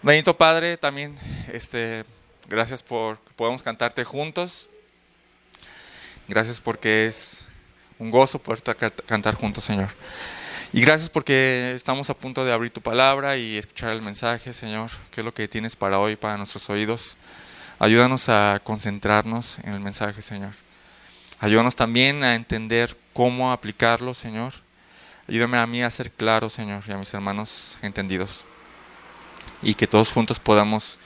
Bendito Padre, también gracias por que podamos cantarte juntos. Gracias porque es un gozo poder cantar juntos, Señor. Y gracias porque estamos a punto de abrir tu palabra y escuchar el mensaje, Señor. ¿Qué es lo que tienes para hoy, para nuestros oídos? Ayúdanos a concentrarnos en el mensaje, Señor. Ayúdanos también a entender cómo aplicarlo, Señor. Ayúdame a mí a ser claro, Señor, y a mis hermanos entendidos. Y que todos juntos podamos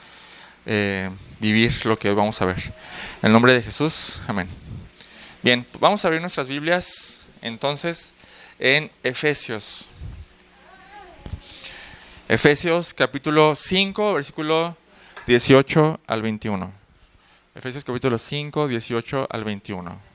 vivir lo que hoy vamos a ver. En el nombre de Jesús, amén. Bien, vamos a abrir nuestras Biblias entonces en Efesios. Efesios capítulo 5, versículo 18 al 21. Efesios capítulo 5, 18 al 21.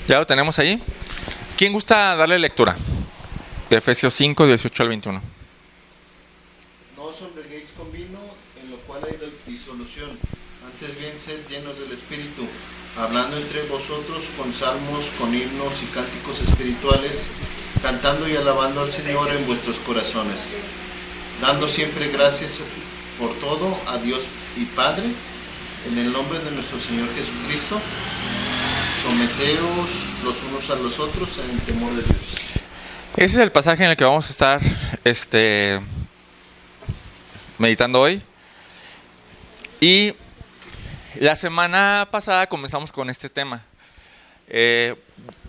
¿Ya lo tenemos ahí? ¿Quién gusta darle lectura? De Efesios 5, 18 al 21. No os embriaguéis con vino, en lo cual hay disolución. Antes bien, sed llenos del Espíritu, hablando entre vosotros con salmos, con himnos y cánticos espirituales, cantando y alabando al Señor en vuestros corazones, dando siempre gracias por todo a Dios y Padre, en el nombre de nuestro Señor Jesucristo. Someteos los unos a los otros en el temor de Dios. Ese es el pasaje en el que vamos a estar meditando hoy. Y la semana pasada comenzamos con este tema. De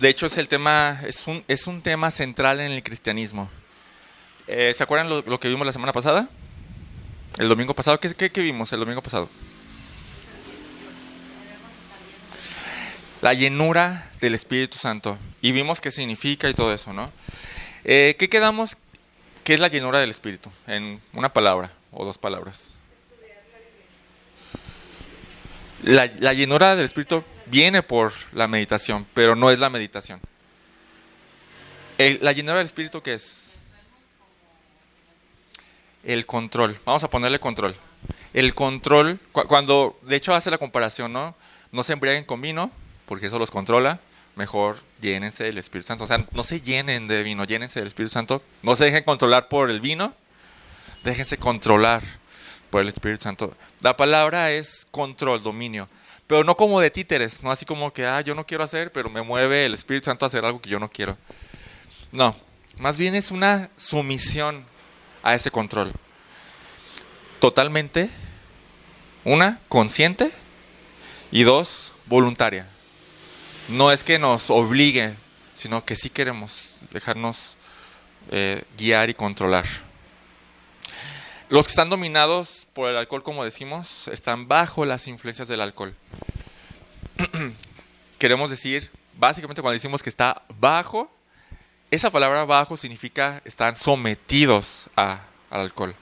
hecho, es un tema central en el cristianismo. ¿Se acuerdan lo que vimos la semana pasada? El domingo pasado. ¿Qué vimos el domingo pasado? La llenura del Espíritu Santo. Y vimos qué significa y todo eso, ¿no? ¿Qué quedamos? ¿Qué es la llenura del Espíritu? En una palabra o dos palabras. La llenura del Espíritu viene por la meditación, pero no es la meditación. La llenura del Espíritu, ¿qué es? El control. Vamos a ponerle control. El control, cuando de hecho hace la comparación, ¿no? No se embriaguen con vino, porque eso los controla. Mejor llénense del Espíritu Santo. O sea, no se llenen de vino, llénense del Espíritu Santo. No se dejen controlar por el vino, déjense controlar por el Espíritu Santo. La palabra es control, dominio, pero no como de títeres, no así como que yo no quiero hacer, pero me mueve el Espíritu Santo a hacer algo que yo no quiero. No, más bien es una sumisión a ese control. Totalmente, una, consciente, y dos, voluntaria. No es que nos obligue, sino que sí queremos dejarnos guiar y controlar. Los que están dominados por el alcohol, como decimos, están bajo las influencias del alcohol. Queremos decir, básicamente cuando decimos que está bajo, esa palabra bajo significa están sometidos al alcohol.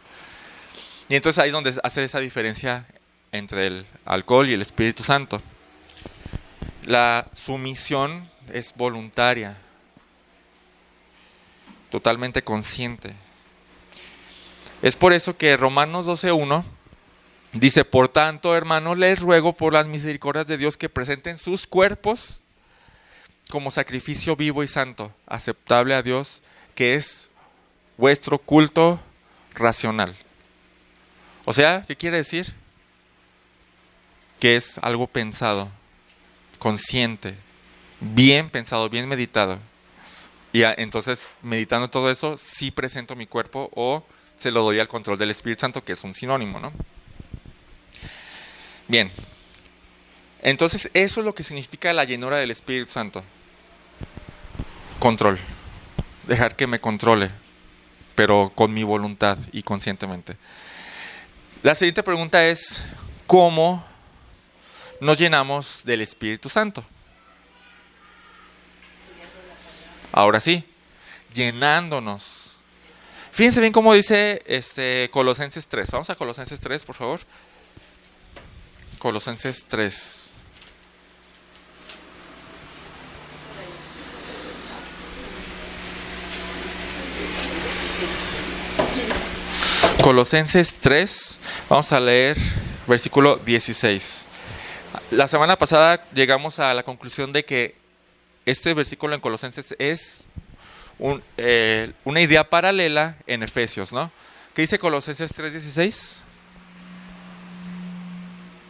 Y entonces ahí es donde hace esa diferencia entre el alcohol y el Espíritu Santo. La sumisión es voluntaria, totalmente consciente. Es por eso que Romanos 12:1 dice: por tanto, hermanos, les ruego por las misericordias de Dios que presenten sus cuerpos como sacrificio vivo y santo, aceptable a Dios, que es vuestro culto racional. O sea, ¿qué quiere decir? Que es algo pensado, consciente, bien pensado, bien meditado. Y entonces, meditando todo eso, sí presento mi cuerpo o se lo doy al control del Espíritu Santo, que es un sinónimo, ¿no? Bien. Entonces, eso es lo que significa la llenura del Espíritu Santo. Control. Dejar que me controle, pero con mi voluntad y conscientemente. La siguiente pregunta es: ¿cómo nos llenamos del Espíritu Santo? Ahora sí, llenándonos. Fíjense bien cómo dice Colosenses 3. Vamos a Colosenses 3, por favor. Colosenses 3. Colosenses 3, vamos a leer versículo 16. La semana pasada llegamos a la conclusión de que este versículo en Colosenses es una idea paralela en Efesios, ¿no? ¿Qué dice Colosenses 3:16?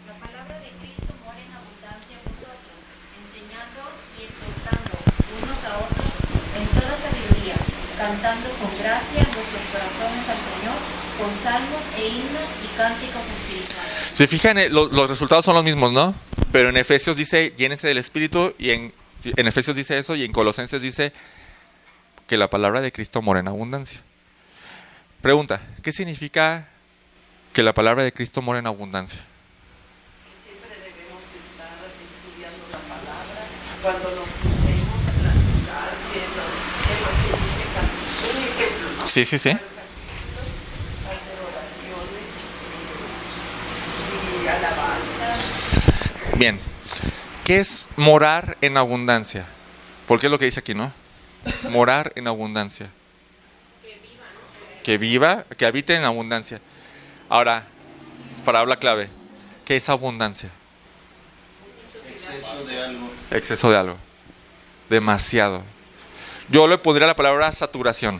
La palabra de Cristo mora en abundancia en vosotros, enseñándoos y exhortándoos unos a otros en toda sabiduría, cantando con gracia en vuestros corazones al Señor, con salmos e himnos y cánticos espirituales. Se fijan, los resultados son los mismos, ¿no? Pero en Efesios dice, llénense del Espíritu, y en Efesios dice eso, y en Colosenses dice que la palabra de Cristo mora en abundancia. Pregunta, ¿qué significa que la palabra de Cristo mora en abundancia? Siempre debemos de estar estudiando la palabra cuando nos pusimos a platicar de lo que dice cada un ejemplo, ¿no? Sí. Hacer oraciones y alabanzas. Bien, ¿qué es morar en abundancia? Porque es lo que dice aquí, ¿no? Morar en abundancia. Que viva, que habite en abundancia. Ahora, palabra clave, ¿qué es abundancia? Exceso de algo. Exceso de algo. Demasiado. Yo le pondría la palabra saturación.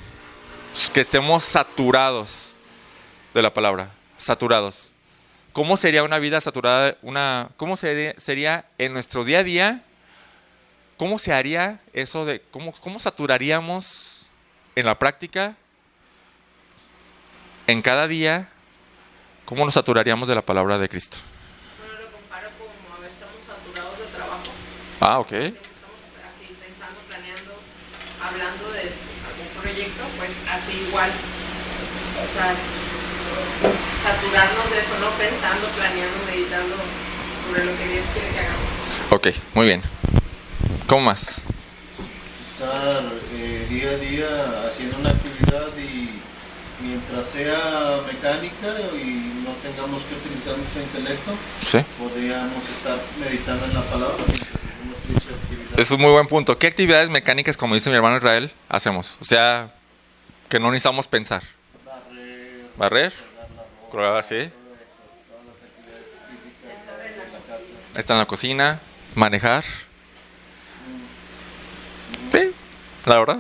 Que estemos saturados de la palabra. Saturados. ¿Cómo sería una vida saturada? ¿Cómo sería en nuestro día a día? ¿Cómo se haría eso de cómo saturaríamos en la práctica? En cada día, ¿cómo nos saturaríamos de la palabra de Cristo? Bueno, lo comparo como a veces estamos saturados de trabajo. Ah, ok. Estamos así pensando, planeando, hablando de algún proyecto, pues así igual. O sea, saturarnos de eso, no pensando, planeando, meditando sobre lo que Dios quiere que hagamos. Ok, muy bien. ¿Cómo más? Estar día a día haciendo una actividad y mientras sea mecánica y no tengamos que utilizar nuestro intelecto, Sí. podríamos estar meditando en la palabra mientras hacemos dicha actividad. Eso es muy buen punto. ¿Qué actividades mecánicas, como dice mi hermano Israel, hacemos? O sea, que no necesitamos pensar. Barrer, colgar así. Todas las actividades físicas de la casa. Está en la cocina, manejar. Sí, la verdad.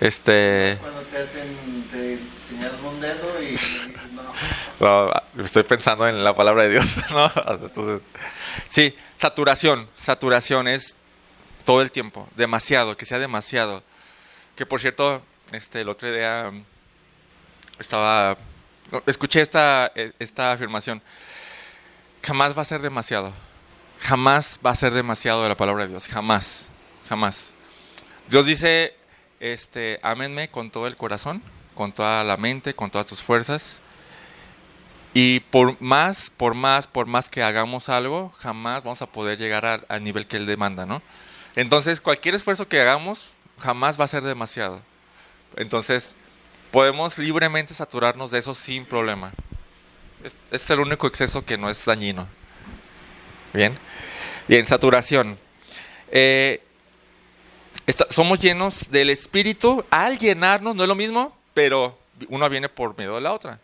Cuando te señalan un dedo y dices no. No, estoy pensando en la palabra de Dios, ¿no? Entonces, sí, saturación. Saturación es todo el tiempo, demasiado, que sea demasiado. Que por cierto, el otro día escuché esta afirmación. Jamás va a ser demasiado. Jamás va a ser demasiado de la palabra de Dios. Jamás. Dios dice, ámenme con todo el corazón, con toda la mente, con todas tus fuerzas. Y por más que hagamos algo, jamás vamos a poder llegar al nivel que Él demanda, ¿no? Entonces, cualquier esfuerzo que hagamos, jamás va a ser demasiado. Entonces, podemos libremente saturarnos de eso sin problema. Es el único exceso que no es dañino. Bien, saturación. Somos llenos del Espíritu. Al llenarnos, no es lo mismo, pero una viene por medio de la otra.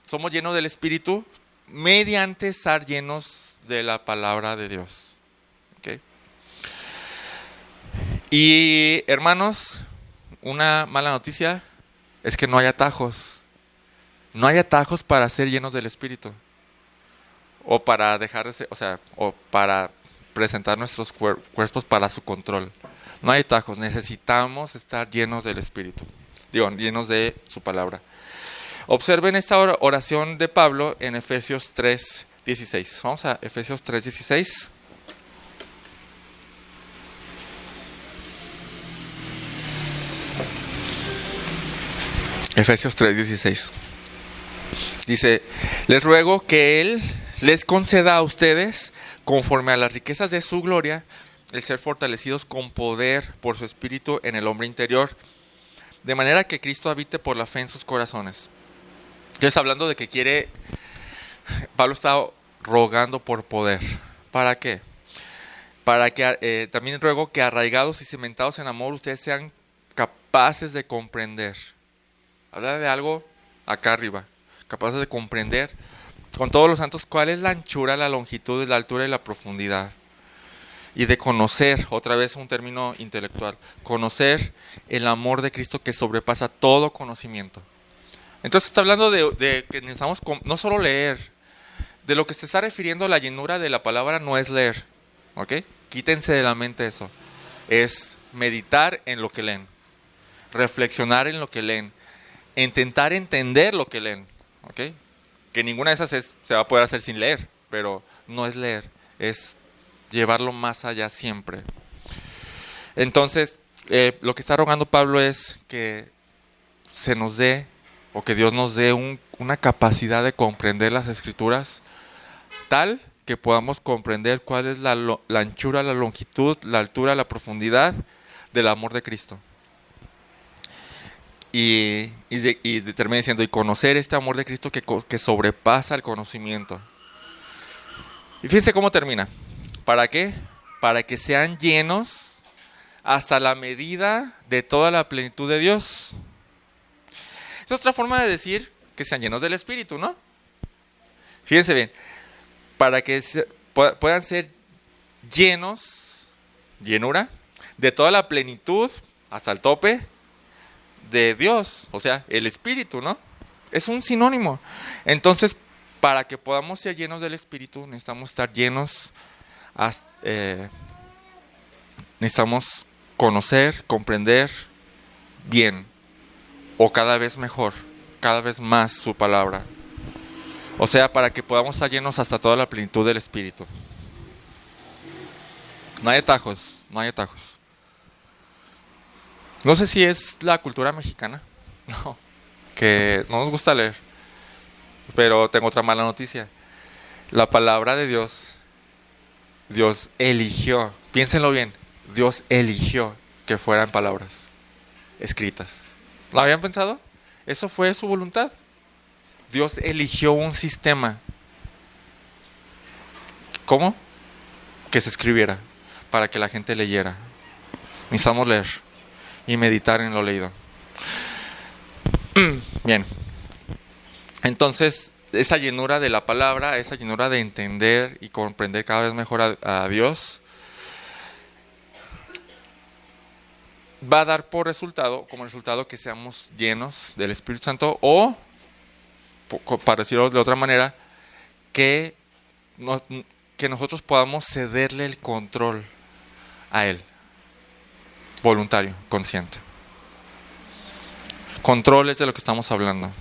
Somos llenos del Espíritu mediante estar llenos de la palabra de Dios. ¿Okay? Y hermanos, una mala noticia es que no hay atajos. No hay atajos para ser llenos del Espíritu. O para dejar de ser, o para presentar nuestros cuerpos para su control. No hay atajos, necesitamos estar llenos del Espíritu. Llenos de su palabra. Observen esta oración de Pablo en Efesios 3:16. Vamos a Efesios 3:16. Efesios 3:16. Dice, les ruego que Él les conceda a ustedes, conforme a las riquezas de su gloria, el ser fortalecidos con poder por su Espíritu en el hombre interior, de manera que Cristo habite por la fe en sus corazones. Entonces, hablando de que Pablo está rogando por poder. ¿Para qué? Para que también ruego que arraigados y cimentados en amor, ustedes sean capaces de comprender. Habla de algo acá arriba, capaces de comprender con todos los santos cuál es la anchura, la longitud, la altura y la profundidad. Y de conocer, otra vez un término intelectual, conocer el amor de Cristo que sobrepasa todo conocimiento. Entonces está hablando de que necesitamos no solo leer, de lo que se está refiriendo a la llenura de la palabra no es leer, ¿ok? Quítense de la mente eso. Es meditar en lo que leen, reflexionar en lo que leen, intentar entender lo que leen, ¿ok? Que ninguna de esas se va a poder hacer sin leer, pero no es leer, es llevarlo más allá siempre. Entonces, lo que está rogando Pablo es que se nos dé, o que Dios nos dé una capacidad de comprender las Escrituras tal que podamos comprender cuál es la anchura, la longitud, la altura, la profundidad del amor de Cristo. Y termina diciendo, y conocer este amor de Cristo que sobrepasa el conocimiento. Y fíjense cómo termina. ¿Para qué? Para que sean llenos hasta la medida de toda la plenitud de Dios. Es otra forma de decir que sean llenos del Espíritu, ¿no? Fíjense bien, para que puedan ser llenura, de toda la plenitud hasta el tope de Dios, o sea, el Espíritu, ¿no? Es un sinónimo. Entonces, para que podamos ser llenos del Espíritu, necesitamos estar llenos, necesitamos conocer, comprender bien, o cada vez mejor, cada vez más su palabra. O sea, para que podamos estar llenos hasta toda la plenitud del Espíritu. No hay atajos, no hay atajos. No sé si es la cultura mexicana, no, que no nos gusta leer, pero tengo otra mala noticia. La palabra de Dios eligió, piénsenlo bien, Dios eligió que fueran palabras escritas. ¿Lo habían pensado? Eso fue su voluntad. Dios eligió un sistema. ¿Cómo? Que se escribiera, para que la gente leyera. Necesitamos leer y meditar en lo leído. Bien. Entonces, esa llenura de la palabra, esa llenura de entender y comprender cada vez mejor a Dios, va a dar como resultado que seamos llenos del Espíritu Santo, o, para decirlo de otra manera, que nosotros podamos cederle el control a Él. Voluntario, consciente. Control es de lo que estamos hablando.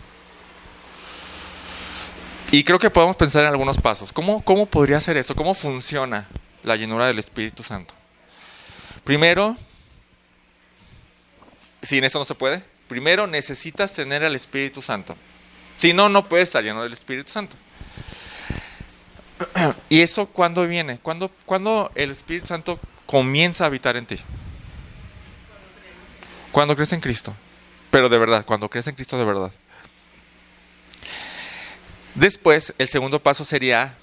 Y creo que podemos pensar en algunos pasos. ¿Cómo podría ser eso? ¿Cómo funciona la llenura del Espíritu Santo? Primero, sin esto no se puede. Primero necesitas tener al Espíritu Santo. Si no, no puedes estar lleno del Espíritu Santo. ¿Y eso cuándo viene? ¿Cuándo el Espíritu Santo comienza a habitar en ti? Cuando crees en Cristo. Pero de verdad, cuando crees en Cristo de verdad. Después, el segundo paso sería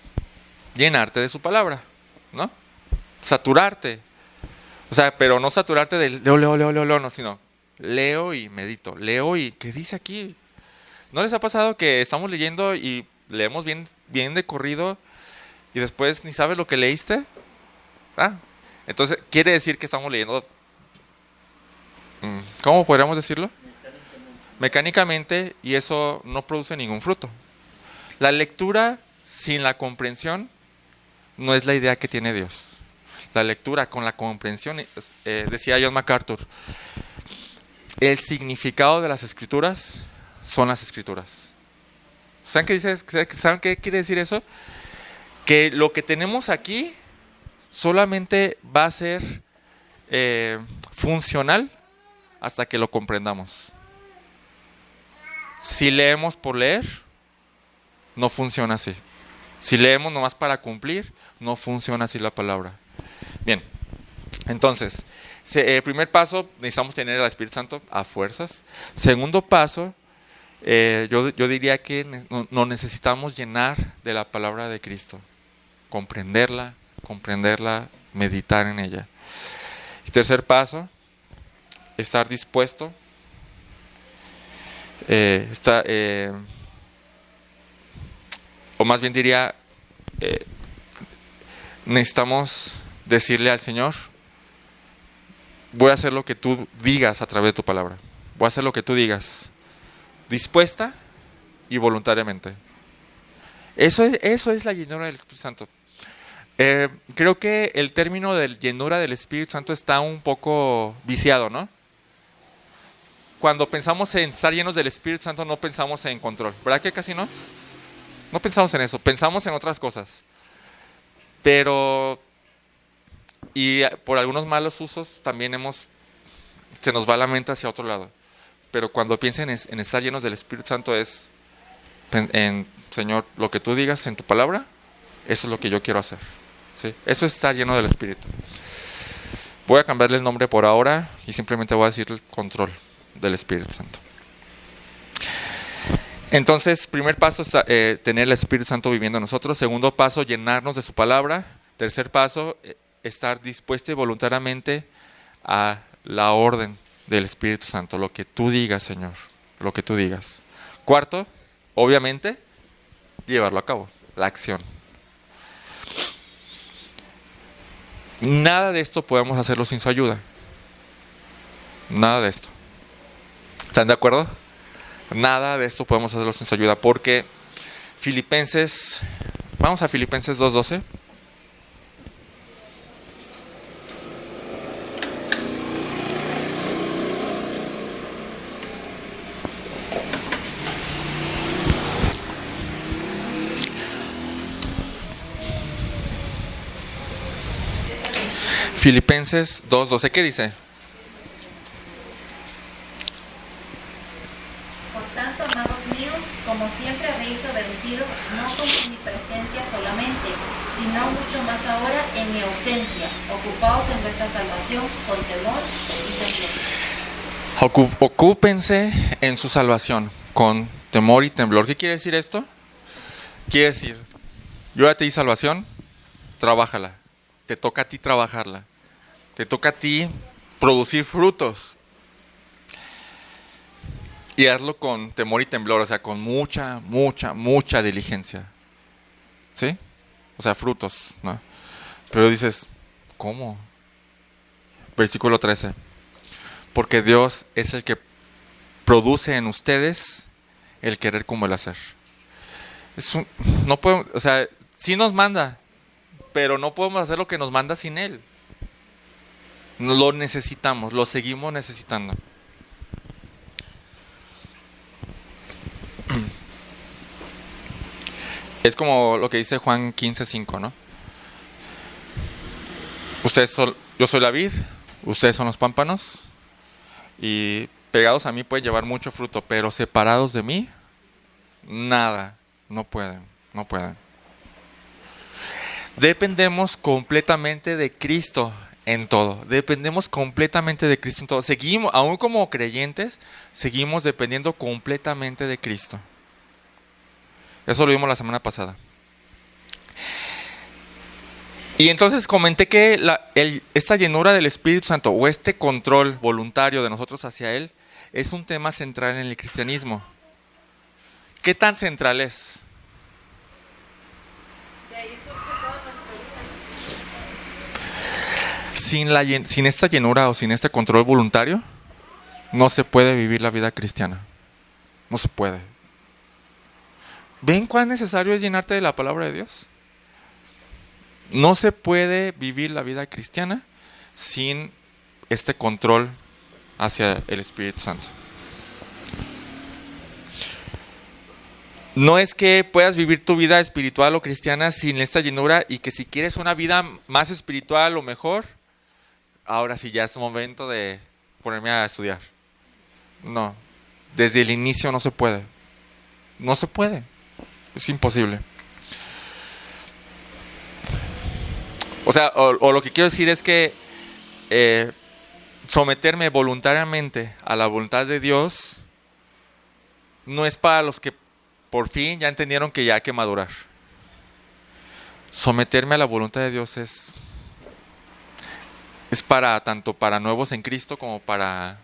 llenarte de su palabra, ¿no? Saturarte. O sea, pero no saturarte de leo, no, sino leo y medito. Leo y ¿qué dice aquí? ¿No les ha pasado que estamos leyendo y leemos bien de corrido y después ni sabes lo que leíste? Entonces, quiere decir que estamos leyendo, ¿cómo podríamos decirlo? Mecánicamente, y eso no produce ningún fruto. La lectura sin la comprensión no es la idea que tiene Dios. La lectura con la comprensión, decía John MacArthur, el significado de las Escrituras son las Escrituras. ¿Saben qué quiere decir eso? Que lo que tenemos aquí solamente va a ser funcional hasta que lo comprendamos. Si leemos por leer, no funciona así. Si leemos nomás para cumplir, no funciona así la palabra. Bien, entonces, primer paso, necesitamos tener al Espíritu Santo a fuerzas. Segundo paso, yo diría que nos necesitamos llenar de la palabra de Cristo. Comprenderla, meditar en ella. Y tercer paso, estar dispuesto o más bien diría, necesitamos decirle al Señor, voy a hacer lo que tú digas a través de tu palabra. Voy a hacer lo que tú digas, dispuesta y voluntariamente. Eso es la llenura del Espíritu Santo. Creo que el término de llenura del Espíritu Santo está un poco viciado, ¿no? Cuando pensamos en estar llenos del Espíritu Santo no pensamos en control, ¿verdad que casi no? No pensamos en eso, pensamos en otras cosas. Pero, y por algunos malos usos también se nos va la mente hacia otro lado. Pero cuando piensen en estar llenos del Espíritu Santo es, Señor, lo que tú digas en tu palabra, eso es lo que yo quiero hacer. ¿Sí? Eso es estar lleno del Espíritu. Voy a cambiarle el nombre por ahora y simplemente voy a decir el control del Espíritu Santo. Entonces, primer paso es tener el Espíritu Santo viviendo en nosotros. Segundo paso, llenarnos de su palabra. Tercer paso, estar dispuesto y voluntariamente a la orden del Espíritu Santo. Lo que tú digas, Señor. Lo que tú digas. Cuarto, obviamente, llevarlo a cabo. La acción. Nada de esto podemos hacerlo sin su ayuda. Nada de esto. ¿Están de acuerdo? Nada de esto podemos hacerlo sin su ayuda, porque vamos a Filipenses 2:12. Filipenses 2:12, ¿qué dice? Por tanto, amados míos, como siempre habéis obedecido, no con mi presencia solamente, sino mucho más ahora en mi ausencia, ocupaos en vuestra salvación con temor y temblor. Ocúpense en su salvación con temor y temblor. ¿Qué quiere decir esto? Quiere decir, yo ya te di salvación, trabájala. Te toca a ti trabajarla. Te toca a ti producir frutos. Y hazlo con temor y temblor, o sea, con mucha, mucha, mucha diligencia. ¿Sí? O sea, frutos, ¿no? Pero dices, ¿cómo? Versículo 13. Porque Dios es el que produce en ustedes el querer como el hacer. No podemos, o sea, sí nos manda, pero no podemos hacer lo que nos manda sin Él. Lo necesitamos, lo seguimos necesitando. Es como lo que dice Juan 15:5, ¿no? Yo soy la vid, ustedes son los pámpanos, y pegados a mí pueden llevar mucho fruto, pero separados de mí, nada, no pueden. Dependemos completamente de Cristo en todo. Dependemos completamente de Cristo en todo. Seguimos, aún como creyentes, seguimos dependiendo completamente de Cristo. Eso lo vimos la semana pasada. Y entonces comenté que esta llenura del Espíritu Santo o este control voluntario de nosotros hacia Él es un tema central en el cristianismo. ¿Qué tan central es? De ahí surge toda nuestra vida. Sin esta llenura o sin este control voluntario, no se puede vivir la vida cristiana. No se puede. ¿Ven cuán necesario es llenarte de la palabra de Dios? No se puede vivir la vida cristiana sin este control hacia el Espíritu Santo. No es que puedas vivir tu vida espiritual o cristiana sin esta llenura y que si quieres una vida más espiritual o mejor, ahora sí ya es momento de ponerme a estudiar. No, desde el inicio no se puede. No se puede. Es imposible. O sea, o lo que quiero decir es que someterme voluntariamente a la voluntad de Dios no es para los que por fin ya entendieron que ya hay que madurar. Someterme a la voluntad de Dios es para tanto para nuevos en Cristo como para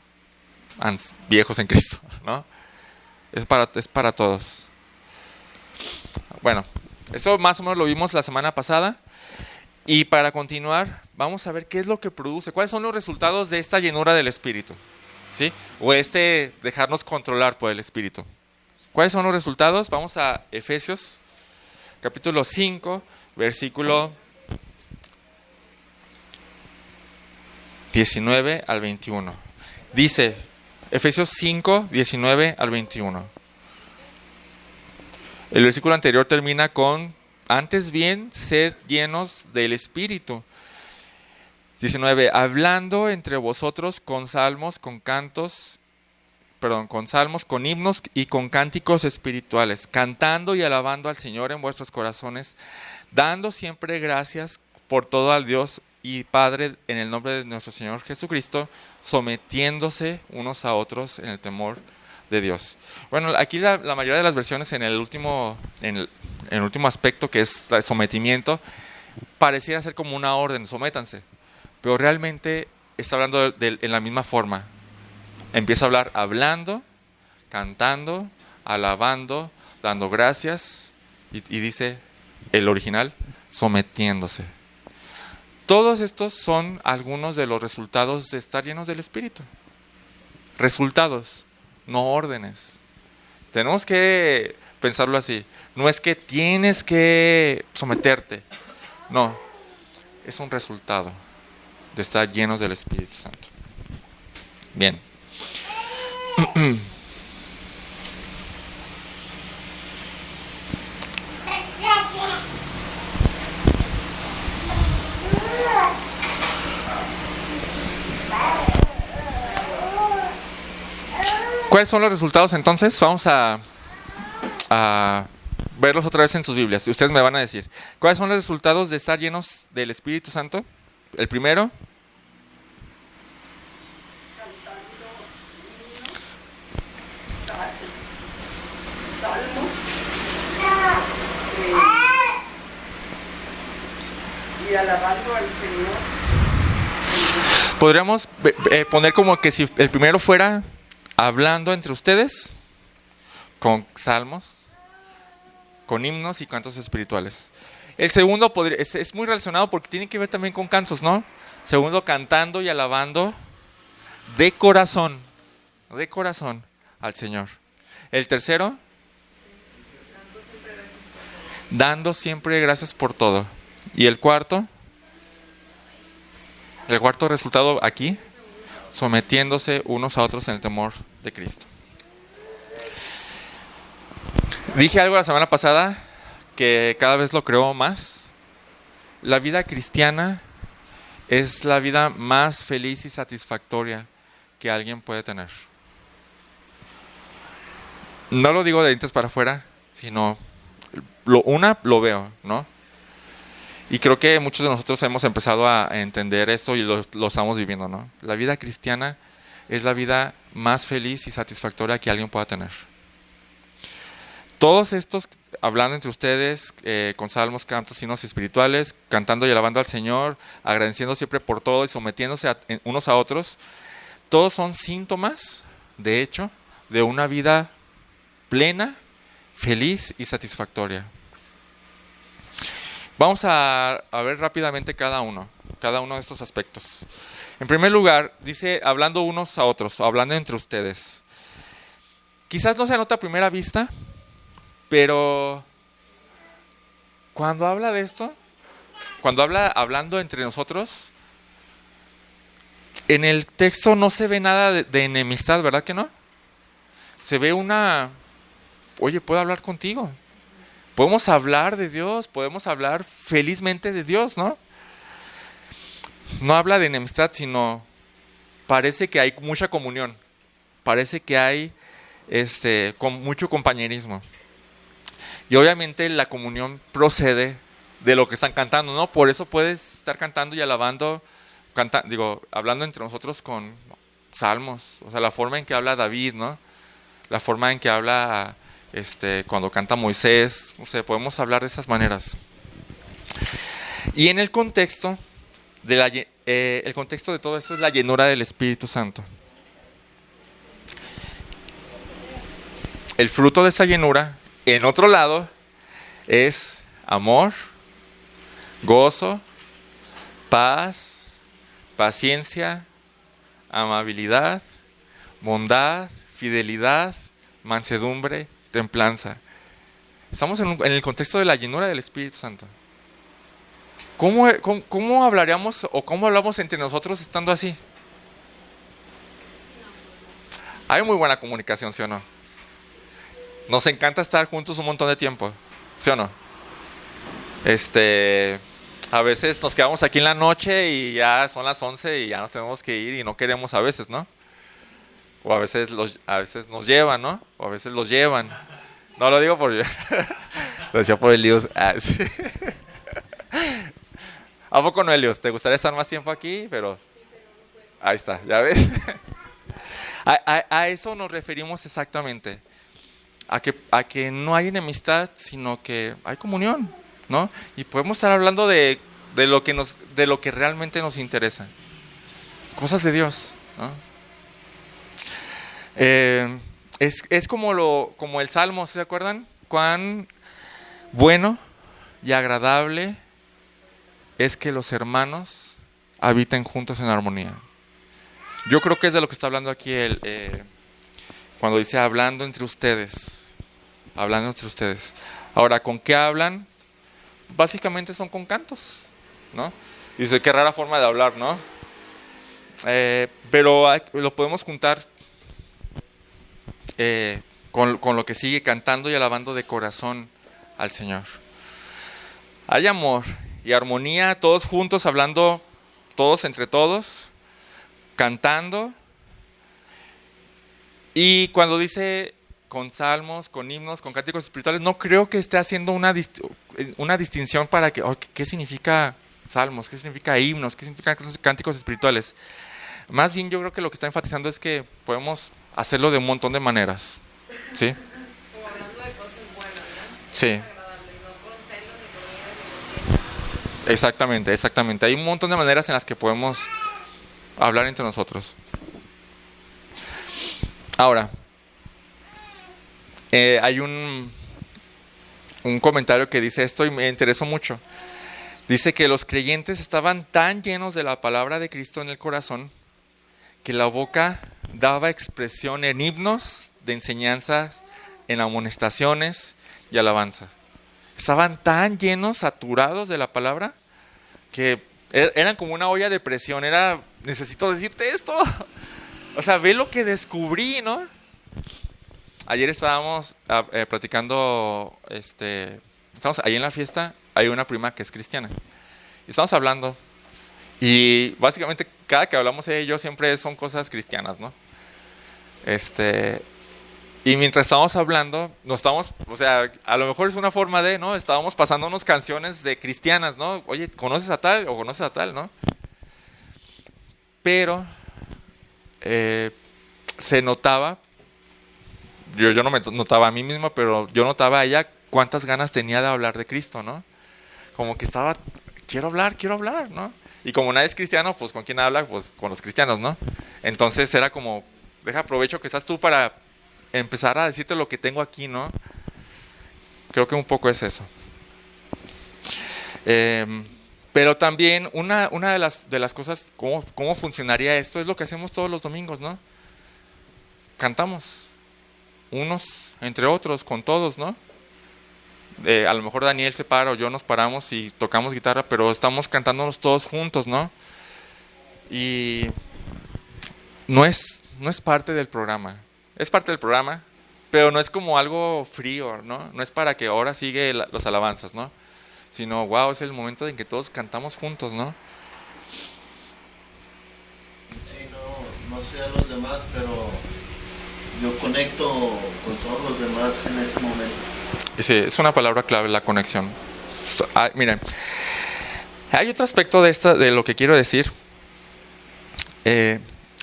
viejos en Cristo, ¿no? Es para todos. Bueno, esto más o menos lo vimos la semana pasada. Y para continuar, vamos a ver qué es lo que produce, cuáles son los resultados de esta llenura del Espíritu, ¿sí? O dejarnos controlar por el Espíritu. ¿Cuáles son los resultados? Vamos a Efesios, capítulo 5, versículo 19 al 21. Dice, Efesios 5, 19 al 21. El versículo anterior termina con: antes bien, sed llenos del Espíritu. 19. Hablando entre vosotros con salmos, con himnos y con cánticos espirituales, cantando y alabando al Señor en vuestros corazones, dando siempre gracias por todo al Dios y Padre en el nombre de nuestro Señor Jesucristo, sometiéndose unos a otros en el temor de Dios. Bueno, aquí la mayoría de las versiones en el último aspecto, que es el sometimiento, pareciera ser como una orden: sométanse, pero realmente está hablando en la misma forma. Empieza a hablar hablando, cantando, alabando, dando gracias, y dice el original, sometiéndose. Todos estos son algunos de los resultados de estar llenos del Espíritu. Resultados, no órdenes. Tenemos que pensarlo así. No es que tienes que someterte. No, es un resultado de estar llenos del Espíritu Santo. Bien. ¿Cuáles son los resultados entonces? Vamos a verlos otra vez en sus Biblias. Ustedes me van a decir, ¿cuáles son los resultados de estar llenos del Espíritu Santo? El primero, Salmos, y alabando al Señor. podríamos poner como que si el primero fuera hablando entre ustedes con salmos, con himnos y cantos espirituales. El segundo es muy relacionado porque tiene que ver también con cantos, ¿no? Segundo, cantando y alabando de corazón al Señor. El tercero, dando siempre gracias por todo. Y el cuarto resultado aquí, sometiéndose unos a otros en el temor de Cristo. Dije algo la semana pasada que cada vez lo creo más. La vida cristiana es la vida más feliz y satisfactoria que alguien puede tener. No lo digo de dientes para afuera, sino lo veo, ¿no? Y creo que muchos de nosotros hemos empezado a entender esto y lo estamos viviendo, ¿no? La vida cristiana es la vida más feliz y satisfactoria que alguien pueda tener. Todos estos, hablando entre ustedes, con salmos, cantos, himnos espirituales, cantando y alabando al Señor, agradeciendo siempre por todo y sometiéndose unos a otros, todos son síntomas, de hecho, de una vida plena, feliz y satisfactoria. Vamos a ver rápidamente cada uno de estos aspectos. En primer lugar, dice hablando unos a otros, o hablando entre ustedes. Quizás no se nota a primera vista, pero cuando habla de esto, cuando habla hablando entre nosotros, en el texto no se ve nada de enemistad, ¿verdad que no? Se ve oye, puedo hablar contigo. Podemos hablar de Dios, podemos hablar felizmente de Dios, ¿no? No habla de enemistad, sino parece que hay mucha comunión. Parece que hay con mucho compañerismo. Y obviamente la comunión procede de lo que están cantando, ¿no? Por eso puedes estar cantando y alabando, hablando entre nosotros con salmos. O sea, la forma en que habla David, ¿no? La forma en que habla cuando canta Moisés. O sea, podemos hablar de esas maneras. Y en el contexto el contexto de todo esto es la llenura del Espíritu Santo. el fruto de esta llenura, en otro lado, es amor, gozo, paz, paciencia, amabilidad, bondad, fidelidad, mansedumbre, templanza. Estamos en el contexto de la llenura del Espíritu Santo. ¿Cómo hablaríamos o cómo hablamos entre nosotros estando así? Hay muy buena comunicación, ¿sí o no? Nos encanta estar juntos un montón de tiempo, ¿sí o no? A veces nos quedamos aquí en la noche y ya son las 11 y ya nos tenemos que ir y no queremos a veces, ¿no? O a veces nos llevan, ¿no? O a veces los llevan. No lo digo por... lo decía por Elios. Sí. ¿A poco no, Elios? ¿Te gustaría estar más tiempo aquí? Pero ahí está, ¿ya ves? A eso nos referimos exactamente. A que no hay enemistad, sino que hay comunión, ¿no? Y podemos estar hablando de lo que realmente nos interesa. Cosas de Dios, ¿no? Es como el Salmo, ¿se acuerdan? Cuán bueno y agradable es que los hermanos habiten juntos en armonía. Yo creo que es de lo que está hablando aquí cuando dice hablando entre ustedes. Hablando entre ustedes. Ahora, ¿con qué hablan? Básicamente son con cantos, ¿no? Dice, qué rara forma de hablar, ¿no? Pero lo podemos juntar con lo que sigue, cantando y alabando de corazón al Señor. Hay amor y armonía, todos juntos, hablando todos entre todos, cantando. Y cuando dice con salmos, con himnos, con cánticos espirituales, no creo que esté haciendo una distinción para que, ¿qué significa salmos? ¿Qué significa himnos? ¿Qué significa cánticos espirituales? Más bien yo creo que lo que está enfatizando es que podemos hacerlo de un montón de maneras, ¿sí? Como hablando de cosas buenas, ¿no? Sí. Agradables, no con celos ni con miedo, ni Exactamente. Hay un montón de maneras en las que podemos hablar entre nosotros. Ahora, hay un comentario que dice esto y me interesó mucho. Dice que los creyentes estaban tan llenos de la palabra de Cristo en el corazón que la boca daba expresión en himnos de enseñanzas, en amonestaciones y alabanza. Estaban tan llenos, saturados de la palabra, que eran como una olla de presión. Necesito decirte esto. O sea, ve lo que descubrí, ¿no? Ayer estábamos platicando, estamos ahí en la fiesta, hay una prima que es cristiana. Y estamos hablando. Y básicamente cada que hablamos ella y yo siempre son cosas cristianas, ¿no? Y mientras estábamos hablando, a lo mejor es una forma de, ¿no? Estábamos pasando unas canciones de cristianas, ¿no? Oye, ¿conoces a tal o conoces a tal, no? Pero se notaba, yo no me notaba a mí mismo, pero yo notaba a ella cuántas ganas tenía de hablar de Cristo, ¿no? Como que estaba, quiero hablar, ¿no? Y como nadie es cristiano, pues ¿con quién habla? Pues con los cristianos, ¿no? Entonces era como, aprovecho que estás tú para empezar a decirte lo que tengo aquí, ¿no? Creo que un poco es eso. Pero también una de las cosas, cómo funcionaría esto, es lo que hacemos todos los domingos, ¿no? Cantamos, unos entre otros, con todos, ¿no? A lo mejor Daniel se para o yo nos paramos y tocamos guitarra, pero estamos cantándonos todos juntos, ¿no? Y no es parte del programa. Es parte del programa, pero no es como algo frío, ¿no? No es para que ahora sigue los alabanzas, ¿no? Sino, wow, es el momento en que todos cantamos juntos, ¿no? Sí, no sé a los demás, pero yo conecto con todos los demás en ese momento. Sí, es una palabra clave, la conexión. Miren, hay otro aspecto de lo que quiero decir.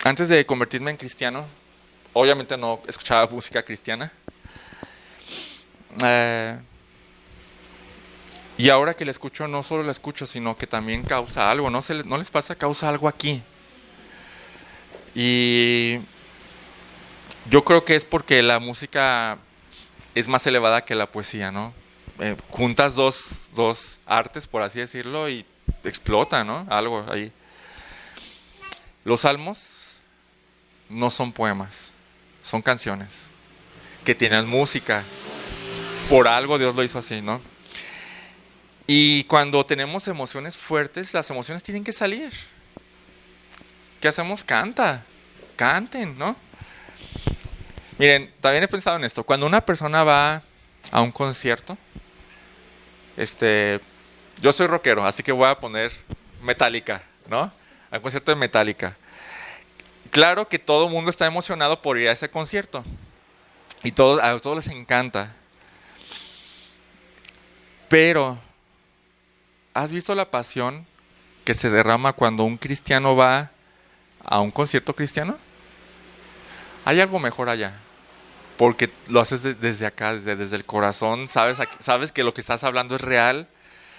Antes de convertirme en cristiano, obviamente no escuchaba música cristiana. Y ahora que la escucho, no solo la escucho, sino que también causa algo. ¿No les pasa? Causa algo aquí. Y yo creo que es porque la música es más elevada que la poesía, ¿no? Juntas dos artes, por así decirlo, y explota, ¿no? Algo ahí. Los salmos no son poemas, son canciones que tienen música. Por algo Dios lo hizo así, ¿no? Y cuando tenemos emociones fuertes, las emociones tienen que salir. ¿Qué hacemos? Canten, ¿no? Miren, también he pensado en esto. Cuando una persona va a un concierto, yo soy rockero, así que voy a poner Metallica, ¿no? A un concierto de Metallica. Claro que todo el mundo está emocionado por ir a ese concierto. Y a todos les encanta. Pero, ¿has visto la pasión que se derrama cuando un cristiano va a un concierto cristiano? Hay algo mejor allá. Porque lo haces desde acá, desde el corazón. Sabes que lo que estás hablando es real.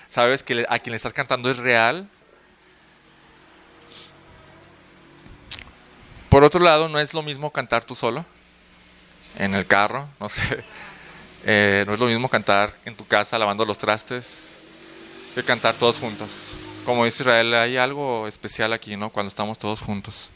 Sabes que a quien le estás cantando es real. Por otro lado, no es lo mismo cantar tú solo, en el carro, no sé. No es lo mismo cantar en tu casa lavando los trastes que cantar todos juntos. Como dice Israel, hay algo especial aquí, ¿no? Cuando estamos todos juntos.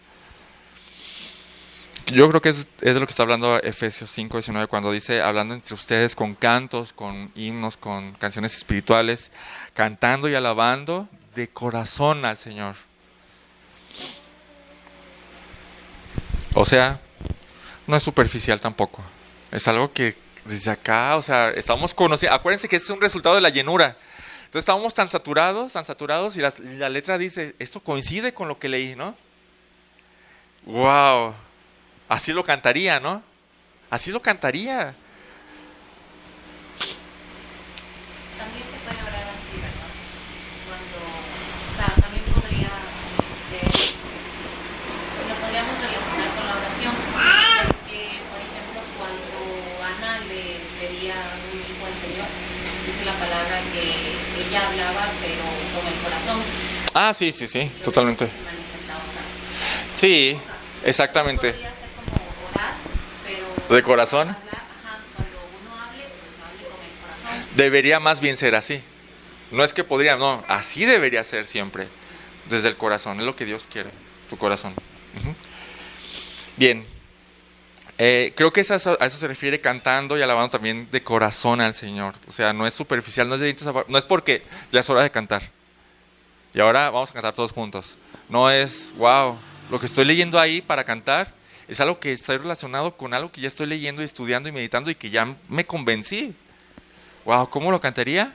Yo creo que es de lo que está hablando Efesios 5:19, cuando dice, hablando entre ustedes con cantos, con himnos, con canciones espirituales, cantando y alabando de corazón al Señor. O sea, no es superficial tampoco. Es algo que desde acá, o sea, estamos conociendo. Acuérdense que este es un resultado de la llenura. Entonces estábamos tan saturados, y la letra dice, esto coincide con lo que leí, ¿no? ¡Wow! Así lo cantaría, ¿no? Así lo cantaría. También se puede orar así, ¿verdad? También podría ser, lo podríamos relacionar con la oración. Porque, por ejemplo, cuando Ana le pedía un hijo al Señor, dice la palabra que ella hablaba, pero con el corazón. Ah, sí, totalmente. Se manifestaba, o sea, Sí, exactamente. podría ser como orar, pero ¿De corazón? cuando uno hable, pues hable con el corazón. Debería más bien ser así. No es que podría, no, así debería ser siempre. Desde el corazón, es lo que Dios quiere, tu corazón. Uh-huh. Bien, creo que a eso se refiere cantando y alabando también de corazón al Señor. O sea, no es superficial, no es de dientes, no es porque ya es hora de cantar. Y ahora vamos a cantar todos juntos. No es, wow, lo que estoy leyendo ahí para cantar es algo que está relacionado con algo que ya estoy leyendo y estudiando y meditando y que ya me convencí. Wow, ¿cómo lo cantaría?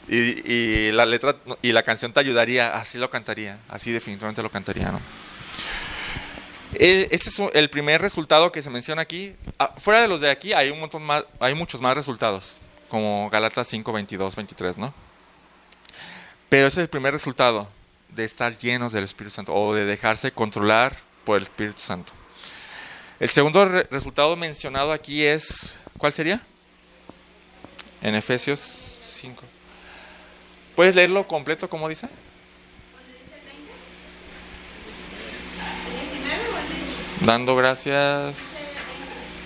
Y la letra y la canción te ayudaría, así lo cantaría, así definitivamente lo cantaría, ¿no? Este es el primer resultado que se menciona aquí. Fuera de los de aquí hay un montón más, hay muchos más resultados, como Gálatas 5, 22, 23, ¿no? Pero ese es el primer resultado de estar llenos del Espíritu Santo o de dejarse controlar por el Espíritu Santo. El segundo resultado mencionado aquí es, ¿cuál sería? En Efesios 5. ¿Puedes leerlo completo como dice? Dando gracias.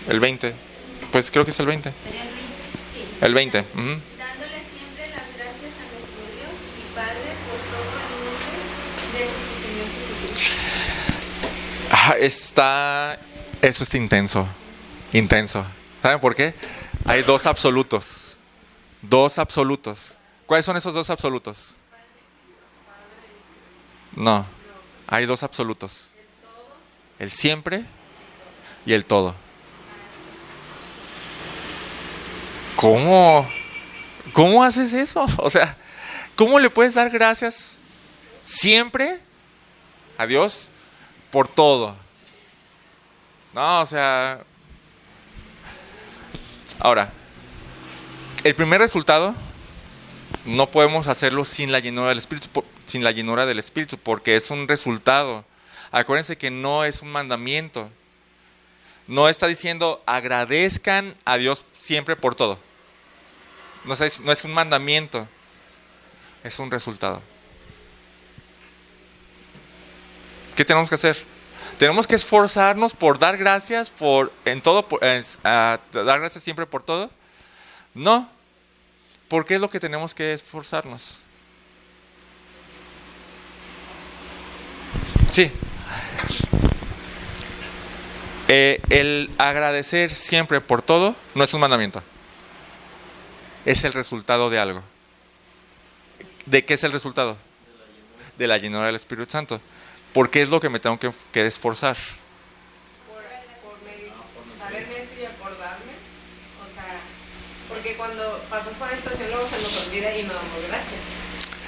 El 20. Pues creo que es el 20. El 20. Uh-huh. Dándole siempre las gracias a nuestro Dios y Padre por todo el nombre de nuestro Señor Jesucristo. Eso está intenso. ¿Saben por qué? Hay dos absolutos. ¿Cuáles son esos dos absolutos? No, hay dos absolutos. El siempre y el todo. ¿Cómo haces eso? O sea, ¿cómo le puedes dar gracias siempre a Dios por todo? No, o sea... Ahora, el primer resultado no podemos hacerlo sin la llenura del Espíritu, porque es un resultado. Acuérdense que no es un mandamiento. No está diciendo agradezcan a Dios siempre por todo. No es un mandamiento, es un resultado. ¿Qué tenemos que hacer? Tenemos que esforzarnos por dar gracias dar gracias siempre por todo. No. ¿Por qué es lo que tenemos que esforzarnos? Sí. El agradecer siempre por todo no es un mandamiento. Es el resultado de algo. ¿De qué es el resultado? De la llenura del Espíritu Santo. ¿Por qué es lo que me tengo que esforzar? Por meditar en eso y acordarme. O sea, porque cuando pasas por esta situación luego se nos olvida y no damos gracias.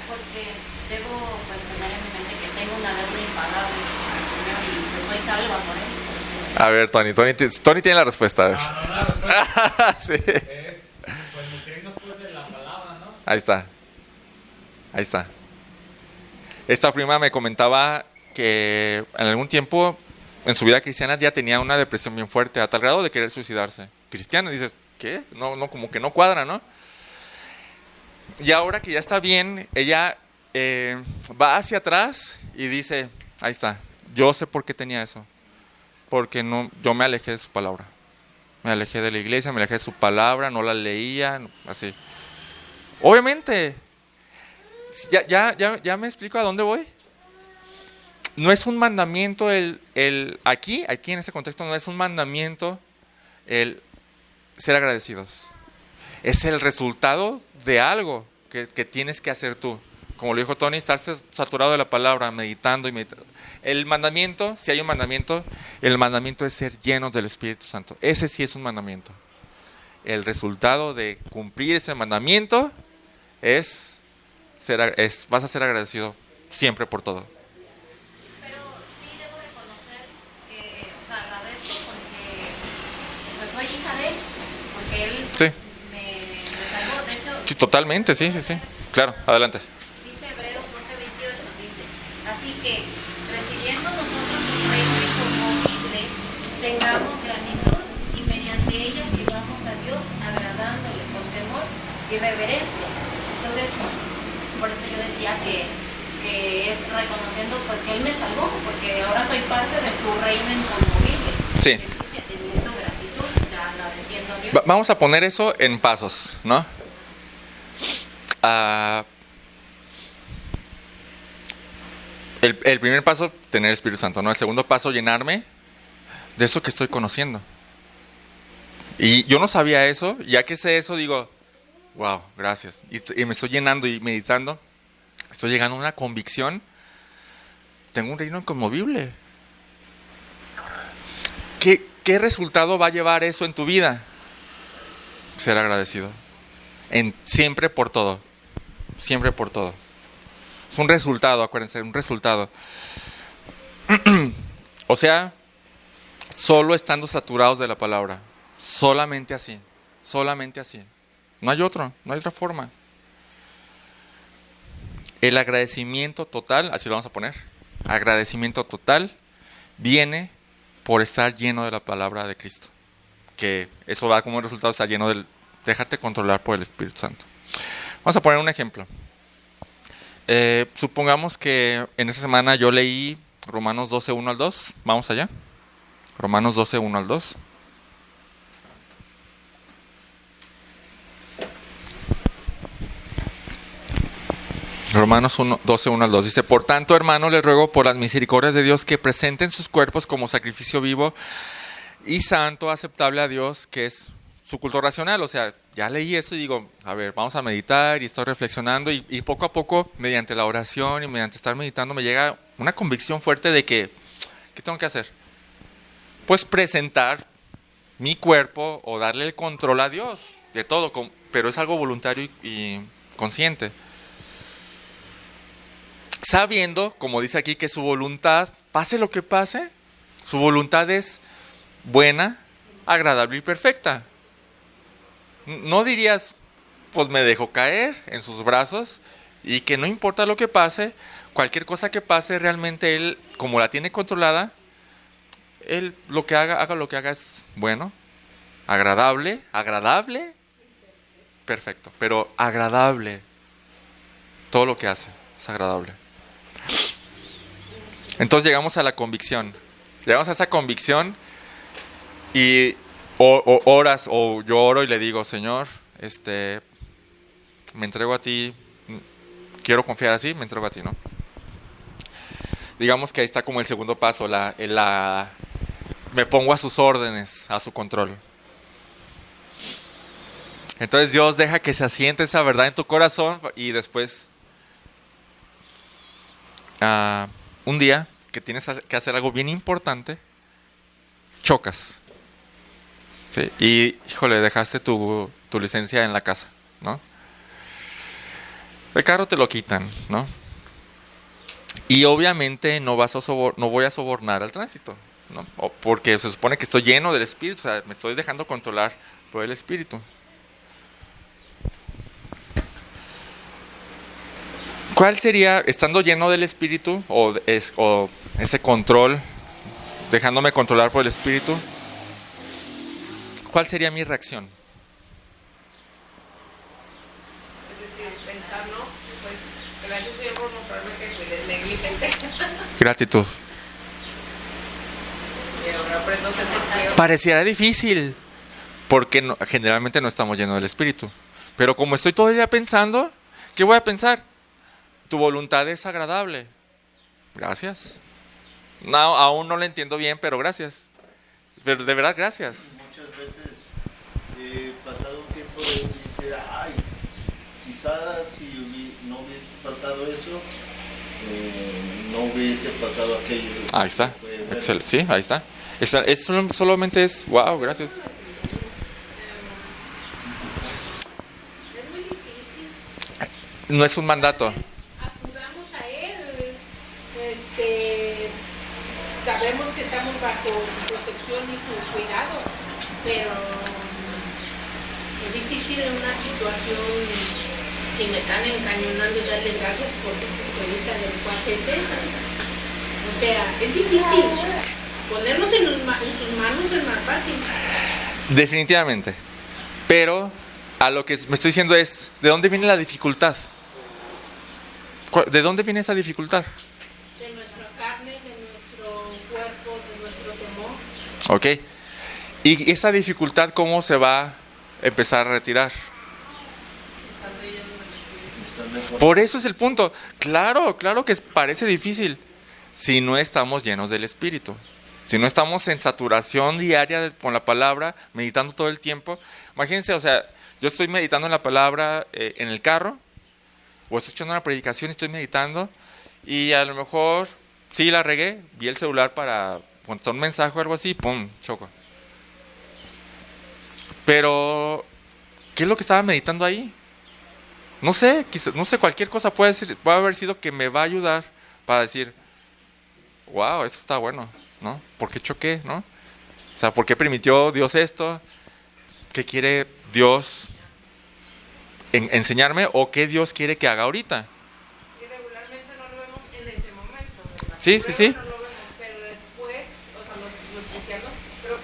Porque debo pues, tener en mi mente que tengo una deuda impagable al Señor y pues soy salva por Él. Por eso, A ver, Tony tiene la respuesta. A ver. No, la respuesta Sí. es, pues, nutrirnos pues de la palabra, ¿no? Ahí está. Ahí está. Esta prima me comentaba que en algún tiempo en su vida cristiana ya tenía una depresión bien fuerte, a tal grado de querer suicidarse. Cristiana, dices, ¿qué? No, como que no cuadra, ¿no? Y ahora que ya está bien, ella va hacia atrás y dice, ahí está, yo sé por qué tenía eso. Porque yo me alejé de su palabra. Me alejé de la iglesia, me alejé de su palabra, no la leía, así. Obviamente, ya me explico a dónde voy. No es un mandamiento aquí en este contexto, no es un mandamiento el ser agradecidos. Es el resultado de algo que tienes que hacer tú. Como lo dijo Tony, estar saturado de la palabra, meditando y meditando. El mandamiento, si hay un mandamiento, el mandamiento es ser llenos del Espíritu Santo. Ese sí es un mandamiento. El resultado de cumplir ese mandamiento vas a ser agradecido siempre por todo. Pero sí debo reconocer que, o sea, agradezco porque pues, soy hija de Él, porque Él Sí. me salvó. De hecho, Sí, totalmente, sí. Claro, adelante. dice Hebreos 12:28, dice, así que recibiendo nosotros un reino inconmovible, tengamos gratitud y mediante ella sirvamos a Dios agradándole con temor y reverencia. Entonces, por eso yo decía que es reconociendo pues que Él me salvó, porque ahora soy parte de su reino inconmovible. Sí. Dice, teniendo gratitud, o sea, agradeciendo a Dios. Vamos a poner eso en pasos, ¿no? El primer paso, tener el Espíritu Santo, ¿no? El segundo paso, llenarme de eso que estoy conociendo. Y yo no sabía eso, ya que sé eso, digo, wow, gracias. Y me estoy llenando y meditando, estoy llegando a una convicción, tengo un reino inconmovible. ¿Qué resultado va a llevar eso en tu vida? Ser agradecido. Siempre por todo. Siempre por todo. Es un resultado, acuérdense, un resultado. O sea, solo estando saturados de la palabra. Solamente así. Solamente así. No hay otra forma. El agradecimiento total, así lo vamos a poner. Agradecimiento total viene por estar lleno de la palabra de Cristo. Que eso va como resultado estar lleno del dejarte controlar por el Espíritu Santo. Vamos a poner un ejemplo. Supongamos que en esta semana yo leí Romanos 12, 1 al 2. Vamos allá. Romanos 12, 1 al 2. Romanos 12, 1 al 2. Dice, por tanto, hermano, les ruego por las misericordias de Dios que presenten sus cuerpos como sacrificio vivo y santo, aceptable a Dios, que es su culto racional. O sea, ya leí eso y digo, a ver, vamos a meditar y estoy reflexionando y poco a poco, mediante la oración y mediante estar meditando, me llega una convicción fuerte de que, ¿qué tengo que hacer? Pues presentar mi cuerpo o darle el control a Dios de todo, pero es algo voluntario y consciente. Sabiendo, como dice aquí, que su voluntad, pase lo que pase, su voluntad es buena, agradable y perfecta. No dirías, pues me dejo caer en sus brazos y que no importa lo que pase, cualquier cosa que pase, realmente Él, como la tiene controlada, Él lo que haga lo que haga es bueno, agradable, perfecto, pero agradable. Todo lo que hace es agradable. Entonces llegamos a la convicción. Llegamos a esa convicción y oras, o yo oro y le digo, Señor, me entrego a ti, quiero confiar así, me entrego a ti, ¿no? Digamos que ahí está como el segundo paso, me pongo a sus órdenes, a su control. Entonces Dios deja que se asiente esa verdad en tu corazón y después, un día que tienes que hacer algo bien importante, chocas. ¿Sí? Y, híjole, dejaste tu licencia en la casa, ¿no? El carro te lo quitan, ¿no? Y obviamente no voy a sobornar al tránsito, ¿no? Porque se supone que estoy lleno del Espíritu, o sea, me estoy dejando controlar por el Espíritu. ¿Cuál sería, estando lleno del Espíritu, o ese control, dejándome controlar por el Espíritu, cuál sería mi reacción? Es decir, pensar, ¿no? Pues, gracias Señor por mostrarme que fui negligente. Gratitud. Y ahora aprendo a ser más fiel. Pareciera difícil, porque generalmente no estamos llenos del Espíritu. Pero como estoy todo el día pensando, ¿qué voy a pensar? Tu voluntad es agradable. Gracias. No, aún no lo entiendo bien, pero gracias. Pero de verdad, gracias. Muchas veces pasado un tiempo de decir, ay, quizás si no hubiese pasado eso, no hubiese pasado aquello. Ahí está. Fue bueno. Excelente. Sí, ahí está. Solamente es, wow, gracias. Es muy difícil. No es un mandato. Acudamos a Él. Sabemos que estamos bajo su protección y su cuidado, pero es difícil en una situación, si me están encañonando, darle gracias por tu pistolita del cuartete. O sea, es difícil. Ponernos en sus manos es más fácil. Definitivamente. Pero a lo que me estoy diciendo es, ¿de dónde viene la dificultad? ¿De dónde viene esa dificultad? De nuestra carne, de nuestro cuerpo, de nuestro temor. Ok. ¿Y esa dificultad cómo se va a empezar a retirar? Por eso es el punto. Claro que parece difícil si no estamos llenos del Espíritu. Si no estamos en saturación diaria con la palabra, meditando todo el tiempo. Imagínense, o sea, yo estoy meditando en la palabra en el carro, o estoy escuchando una predicación y estoy meditando, y a lo mejor sí la regué, vi el celular para contestar un mensaje o algo así, ¡pum!, choco. Pero, ¿qué es lo que estaba meditando ahí? No sé, cualquier cosa puede haber sido que me va a ayudar para decir, wow, esto está bueno, ¿no? ¿Por qué choqué, no? O sea, ¿por qué permitió Dios esto? ¿Qué quiere Dios enseñarme o qué Dios quiere que haga ahorita? Y regularmente no lo vemos en ese momento, ¿verdad? Sí. No lo vemos, pero después, o sea, los cristianos, creo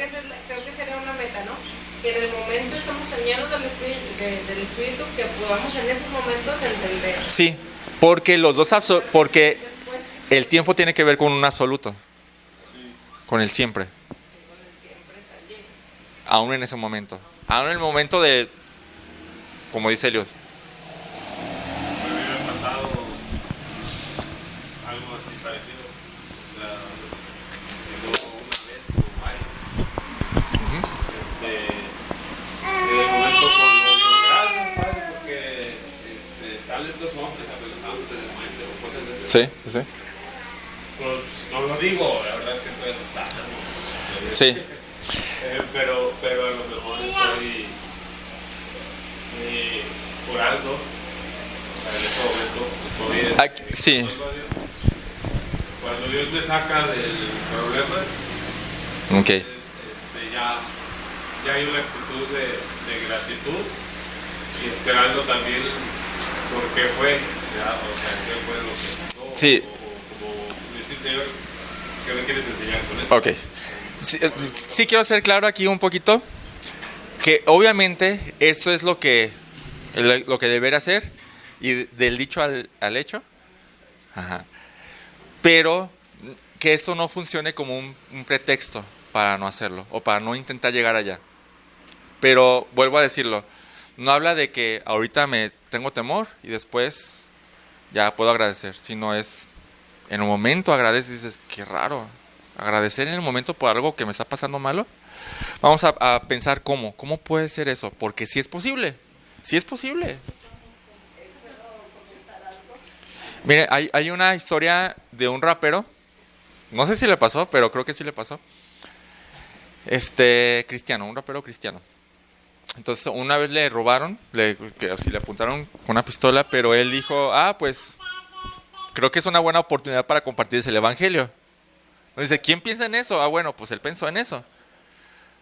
que sería una meta, ¿no? Que en el momento estamos tan llenos del Espíritu que podamos en esos momentos entender. Sí, porque porque el tiempo tiene que ver con un absoluto, con el siempre. Sí, con el siempre estar llenos. Aún en ese momento, aún en el momento de, como dice Elios. Me hubiera pasado algo así parecido. O sea, no una vez o varias. En el momento cuando digo, gracias, Padre, porque están estos hombres amenazándote de muerte o cosas de ese tipo. Sí. Pues no lo digo, la verdad es que estoy asustado. Sí. Pero a lo mejor estoy por algo. O sea, en este momento estoy Sí. Cuando Dios me saca del problema, Ok. ya hay una actitud de gratitud y esperando también por qué fue, ¿ya? O sea, qué fue lo que pasó. Sí. O como decir, Señor, ¿qué me quieres enseñar con esto? Ok. Sí quiero ser claro aquí un poquito, que obviamente esto es lo que debería hacer, y del dicho al hecho. Ajá. Pero que esto no funcione como un pretexto para no hacerlo o para no intentar llegar allá. Pero vuelvo a decirlo, no habla de que ahorita me tengo temor y después ya puedo agradecer, sino es en el momento agradeces y dices, qué raro, agradecer en el momento por algo que me está pasando malo. Vamos a pensar cómo puede ser eso, porque sí es posible, sí es posible. Mire, hay una historia de un rapero, no sé si le pasó, pero creo que sí le pasó. Cristiano, un rapero cristiano. Entonces una vez le robaron, que así le apuntaron con una pistola, pero él dijo, pues creo que es una buena oportunidad para compartirles el evangelio. Dice, ¿quién piensa en eso? Bueno, pues él pensó en eso,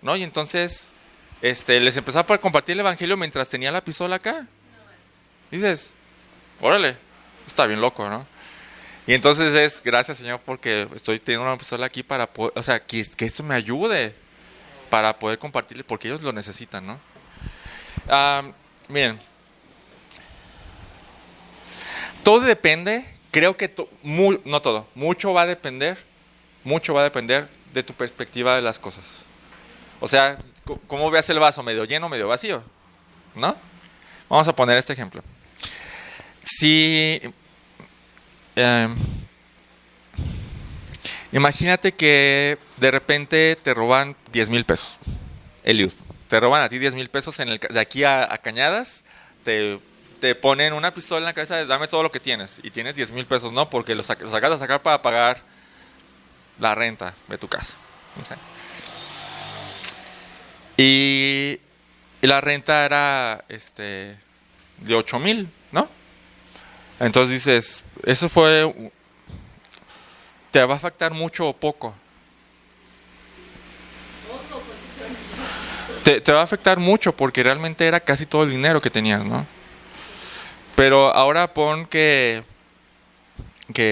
¿no? Y entonces les empezó a compartir el evangelio mientras tenía la pistola acá. Dices, órale, está bien loco, ¿no? Y entonces es, gracias Señor porque estoy teniendo una pistola aquí para poder, o sea, que esto me ayude para poder compartirle, porque ellos lo necesitan, ¿no? Miren, todo depende, creo que no todo, mucho va a depender de tu perspectiva de las cosas. O sea, ¿cómo veas el vaso? ¿Medio lleno, medio vacío? ¿No? Vamos a poner este ejemplo. Si imagínate que de repente te roban 10,000 pesos, Eliud. Te roban a ti 10,000 pesos de aquí a Cañadas, te ponen una pistola en la cabeza de dame todo lo que tienes, y tienes 10,000 pesos, ¿no? Porque los acabas de sacar para pagar la renta de tu casa. No sé. Y la renta era de 8,000, ¿no? Entonces dices, eso ¿te va a afectar mucho o poco? Te va a afectar mucho porque realmente era casi todo el dinero que tenías, ¿no? Pero ahora pon que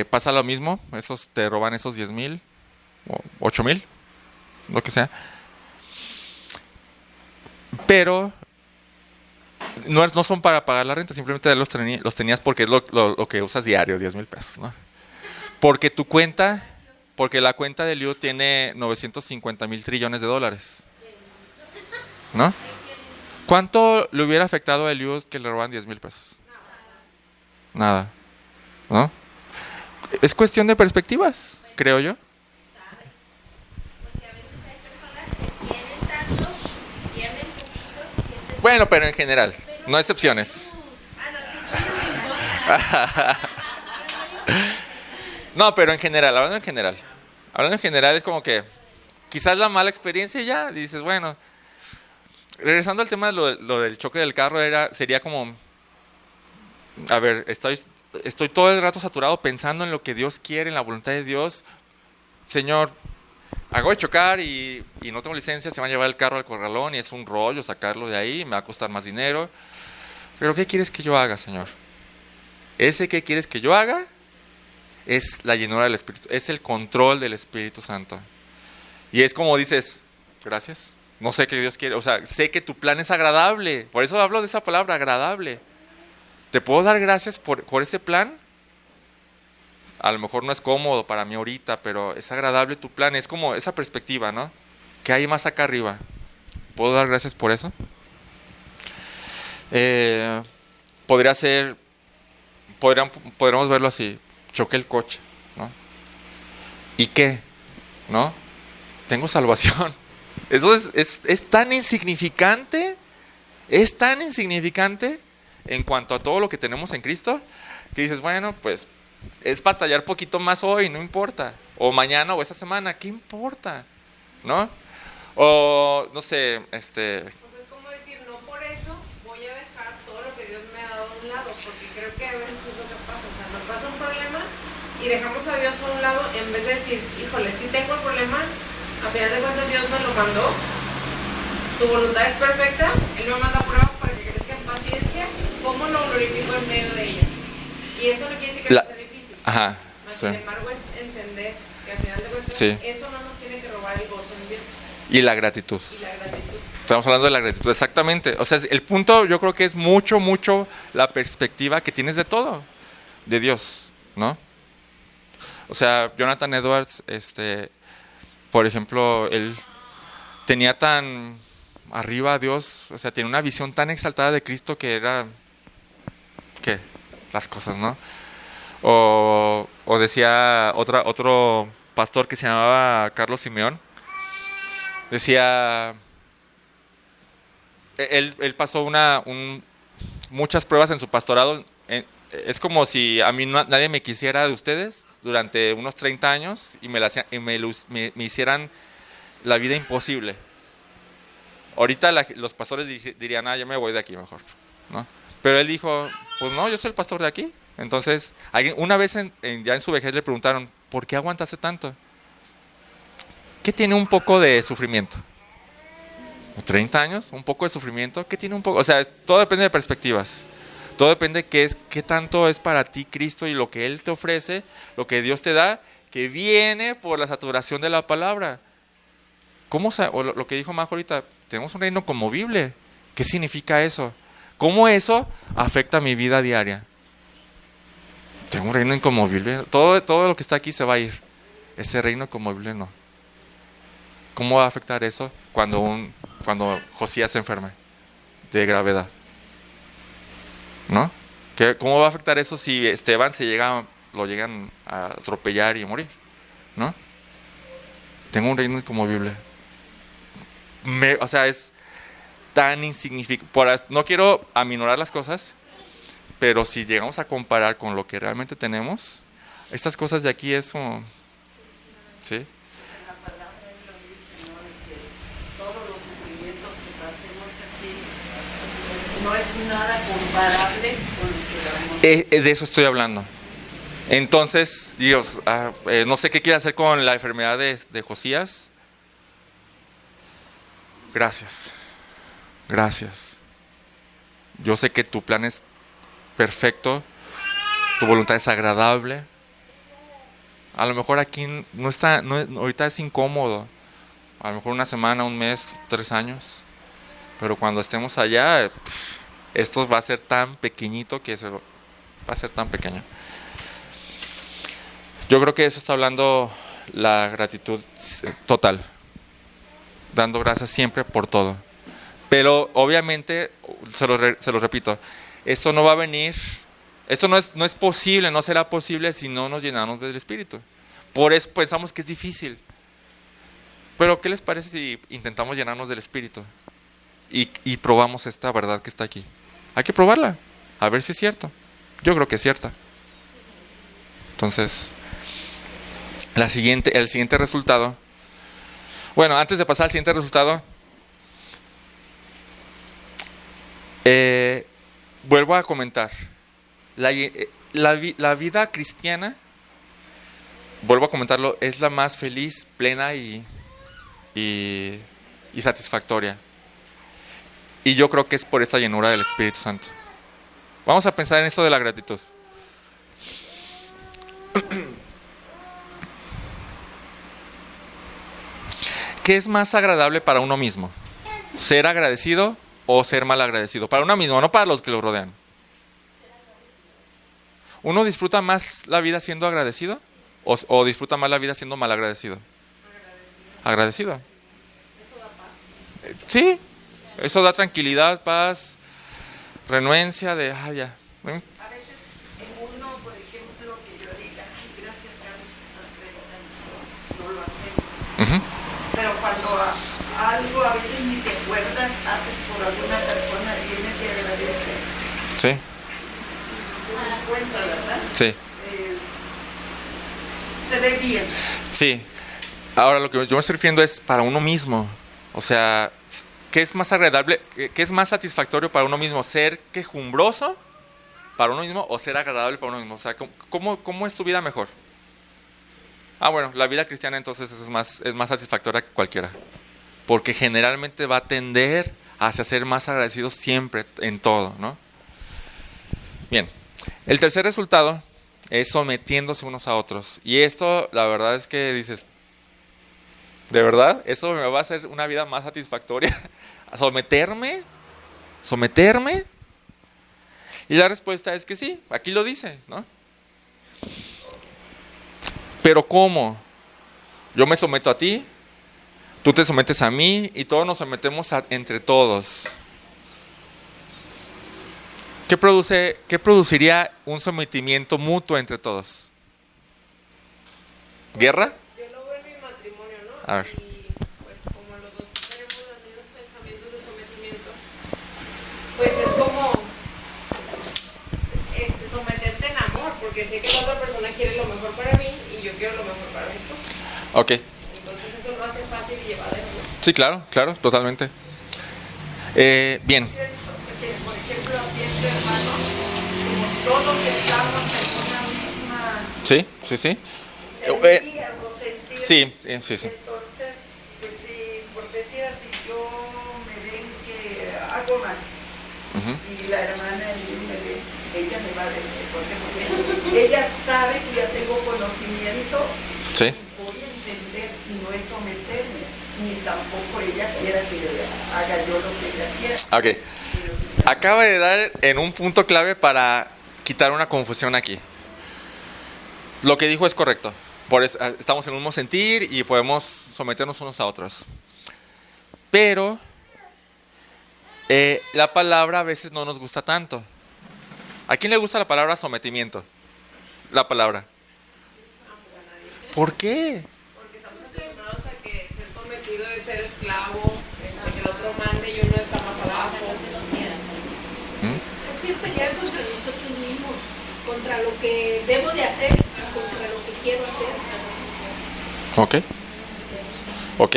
pasa lo mismo, te roban esos 10,000 o 8,000, lo que sea. Pero no son para pagar la renta, simplemente los tenías porque es lo que usas diario, 10,000 pesos, ¿no? Porque la cuenta de Liu tiene 950,000 trillones de dólares, ¿no? ¿Cuánto le hubiera afectado a Eliud que le roban 10,000 pesos? Nada, ¿no? Es cuestión de perspectivas, creo yo. Bueno, pero en general, no excepciones. No, pero en general, hablando en general es como que quizás la mala experiencia ya, dices, bueno, regresando al tema de lo del choque del carro, sería como, a ver, estoy todo el rato saturado pensando en lo que Dios quiere, en la voluntad de Dios. Señor, acabo de chocar y no tengo licencia, se va a llevar el carro al corralón y es un rollo sacarlo de ahí, me va a costar más dinero. Pero ¿qué quieres que yo haga, Señor? Ese ¿qué quieres que yo haga? Es la llenura del Espíritu, es el control del Espíritu Santo. Y es como dices, gracias, no sé qué Dios quiere, o sea, sé que tu plan es agradable, por eso hablo de esa palabra, agradable. ¿Te puedo dar gracias por ese plan? A lo mejor no es cómodo para mí ahorita, pero es agradable tu plan, es como esa perspectiva, ¿no? ¿Qué hay más acá arriba? ¿Puedo dar gracias por eso? Podría ser, podríamos verlo así, choqué el coche, ¿no? ¿Y qué? ¿No? Tengo salvación. Eso es tan insignificante, en cuanto a todo lo que tenemos en Cristo, que dices, bueno, pues es batallar poquito más hoy, no importa. O mañana o esta semana, ¿qué importa? ¿No? O, no sé, Pues es como decir, no por eso voy a dejar todo lo que Dios me ha dado a un lado, porque creo que a veces es lo que pasa, o sea, nos pasa un problema y dejamos a Dios a un lado en vez de decir, híjole, sí tengo el problema, a final de cuentas Dios me lo mandó, su voluntad es perfecta, Él me manda pruebas para que crezca en paciencia, ¿cómo lo glorifico en medio de ellas? Y eso no quiere decir que no sea difícil, Ajá, sí. sin embargo es entender que a final de cuentas Sí. eso no nos tiene que robar el gozo en Dios Y la gratitud. y la gratitud. Estamos hablando de la gratitud, exactamente. O sea, el punto yo creo que es mucho la perspectiva que tienes de todo, de Dios, ¿no? O sea, Jonathan Edwards, por ejemplo, él tenía tan arriba Dios, o sea, tiene una visión tan exaltada de Cristo que era, ¿qué? Las cosas, ¿no? O decía otro pastor que se llamaba Carlos Simeón, decía, él pasó muchas pruebas en su pastorado. Es como si a mí nadie me quisiera de ustedes durante unos 30 años y me hicieran la vida imposible. Ahorita los pastores dirían, ya me voy de aquí mejor, ¿no? Pero él dijo, pues no, yo soy el pastor de aquí. Entonces, una vez ya en su vejez le preguntaron, ¿por qué aguantaste tanto? ¿Qué tiene un poco de sufrimiento? 30 años, un poco de sufrimiento, ¿qué tiene un poco? O sea, todo depende de perspectivas. Todo depende de qué tanto es para ti Cristo y lo que Él te ofrece, lo que Dios te da, que viene por la saturación de la palabra. O lo que dijo Majo ahorita, tenemos un reino conmovible. ¿Qué significa eso? ¿Cómo eso afecta mi vida diaria? Tengo un reino inconmovible. Todo lo que está aquí se va a ir. Ese reino inconmovible no. ¿Cómo va a afectar eso cuando Josías se enferme de gravedad? ¿No? ¿Cómo va a afectar eso si Esteban lo llegan a atropellar y morir? ¿No? Tengo un reino inconmovible. O sea, es tan insignificante. No quiero aminorar las cosas, pero si llegamos a comparar con lo que realmente tenemos, estas cosas de aquí es como, ¿sí? La palabra lo dice, ¿no? De que todos los sufrimientos que pasemos aquí no es nada comparable con lo que vamos. De eso estoy hablando. Entonces, Dios, no sé qué quiere hacer con la enfermedad de Josías. Gracias. Gracias. Yo sé que tu plan es perfecto, tu voluntad es agradable. A lo mejor aquí ahorita es incómodo. A lo mejor una semana, un mes, 3 años. Pero cuando estemos allá, esto va a ser tan pequeñito va a ser tan pequeño. Yo creo que eso está hablando la gratitud total. Dando gracias siempre por todo. Pero obviamente, se lo repito, esto no va a venir, esto no es posible, no será posible si no nos llenamos del Espíritu. Por eso pensamos que es difícil. Pero ¿qué les parece si intentamos llenarnos del Espíritu? Y probamos esta verdad que está aquí. Hay que probarla, a ver si es cierto. Yo creo que es cierta. Entonces, el siguiente resultado. Bueno, antes de pasar al siguiente resultado, vuelvo a comentar. La vida cristiana, vuelvo a comentarlo, es la más feliz, plena y satisfactoria. Y yo creo que es por esta llenura del Espíritu Santo. Vamos a pensar en esto de la gratitud. ¿Qué es más agradable para uno mismo? ¿Ser agradecido o ser mal agradecido? Para uno mismo, no para los que lo rodean. ¿Uno disfruta más la vida siendo agradecido o disfruta más la vida siendo mal agradecido? Agradecido. Eso da paz. Sí, eso da tranquilidad, paz, renuencia de, ya. A veces en uno, por ejemplo, que yo diga, gracias Carlos que estás predicando, no lo hacemos. Pero cuando algo a veces ni te acuerdas, haces por alguna persona, viene y te agradece. Sí. Yo me doy cuenta, ¿verdad? Sí. Se ve bien. Sí. Ahora lo que yo me estoy refiriendo es para uno mismo. O sea, ¿qué es más agradable, qué es más satisfactorio para uno mismo? ¿Ser quejumbroso para uno mismo o ser agradable para uno mismo? O sea, ¿cómo es tu vida mejor? Bueno, la vida cristiana entonces es más satisfactoria que cualquiera. Porque generalmente va a tender hacia ser más agradecidos siempre en todo, ¿no? Bien, el tercer resultado es sometiéndose unos a otros. Y esto, la verdad es que dices, ¿de verdad? ¿Esto me va a hacer una vida más satisfactoria? ¿Someterme? Y la respuesta es que sí, aquí lo dice, ¿no? Pero ¿cómo? Yo me someto a ti, Tú te sometes a mí y todos nos sometemos entre todos. ¿Qué produciría un sometimiento mutuo entre todos? ¿Guerra? Yo lo veo en mi matrimonio, ¿no? A ver. Y pues como los dos tenemos los mismos pensamientos de sometimiento, pues es como someterte en amor, porque sé que la otra persona quiere lo mejor para mí y yo quiero lo mejor para mi esposo. Ok. Entonces eso lo hace fácil y llevadero, ¿no? Sí, claro, totalmente. Bien. Por ejemplo, aquí entre hermanos, como todos estamos en una misma Sí. sentidas o sentidos. Sí. Entonces, pues sí, por decir así, yo me ven que hago mal y la hermana me ve, ella me va a decir, porque ella sabe que ya tengo conocimiento Sí. y voy a entender y no es someterme, ni tampoco ella quiera que yo haga yo lo que ella quiera. Ok. Acaba de dar en un punto clave para quitar una confusión aquí. Lo que dijo es correcto. Por eso, estamos en un mismo sentir y podemos someternos unos a otros. Pero la palabra a veces no nos gusta tanto. ¿A quién le gusta la palabra sometimiento? La palabra. ¿Por qué? Porque estamos acostumbrados a que ser sometido es ser esclavo, que el otro mande y uno está más abajo. Es que es pelear contra nosotros mismos, contra lo que debo de hacer, contra lo que quiero hacer. Ok.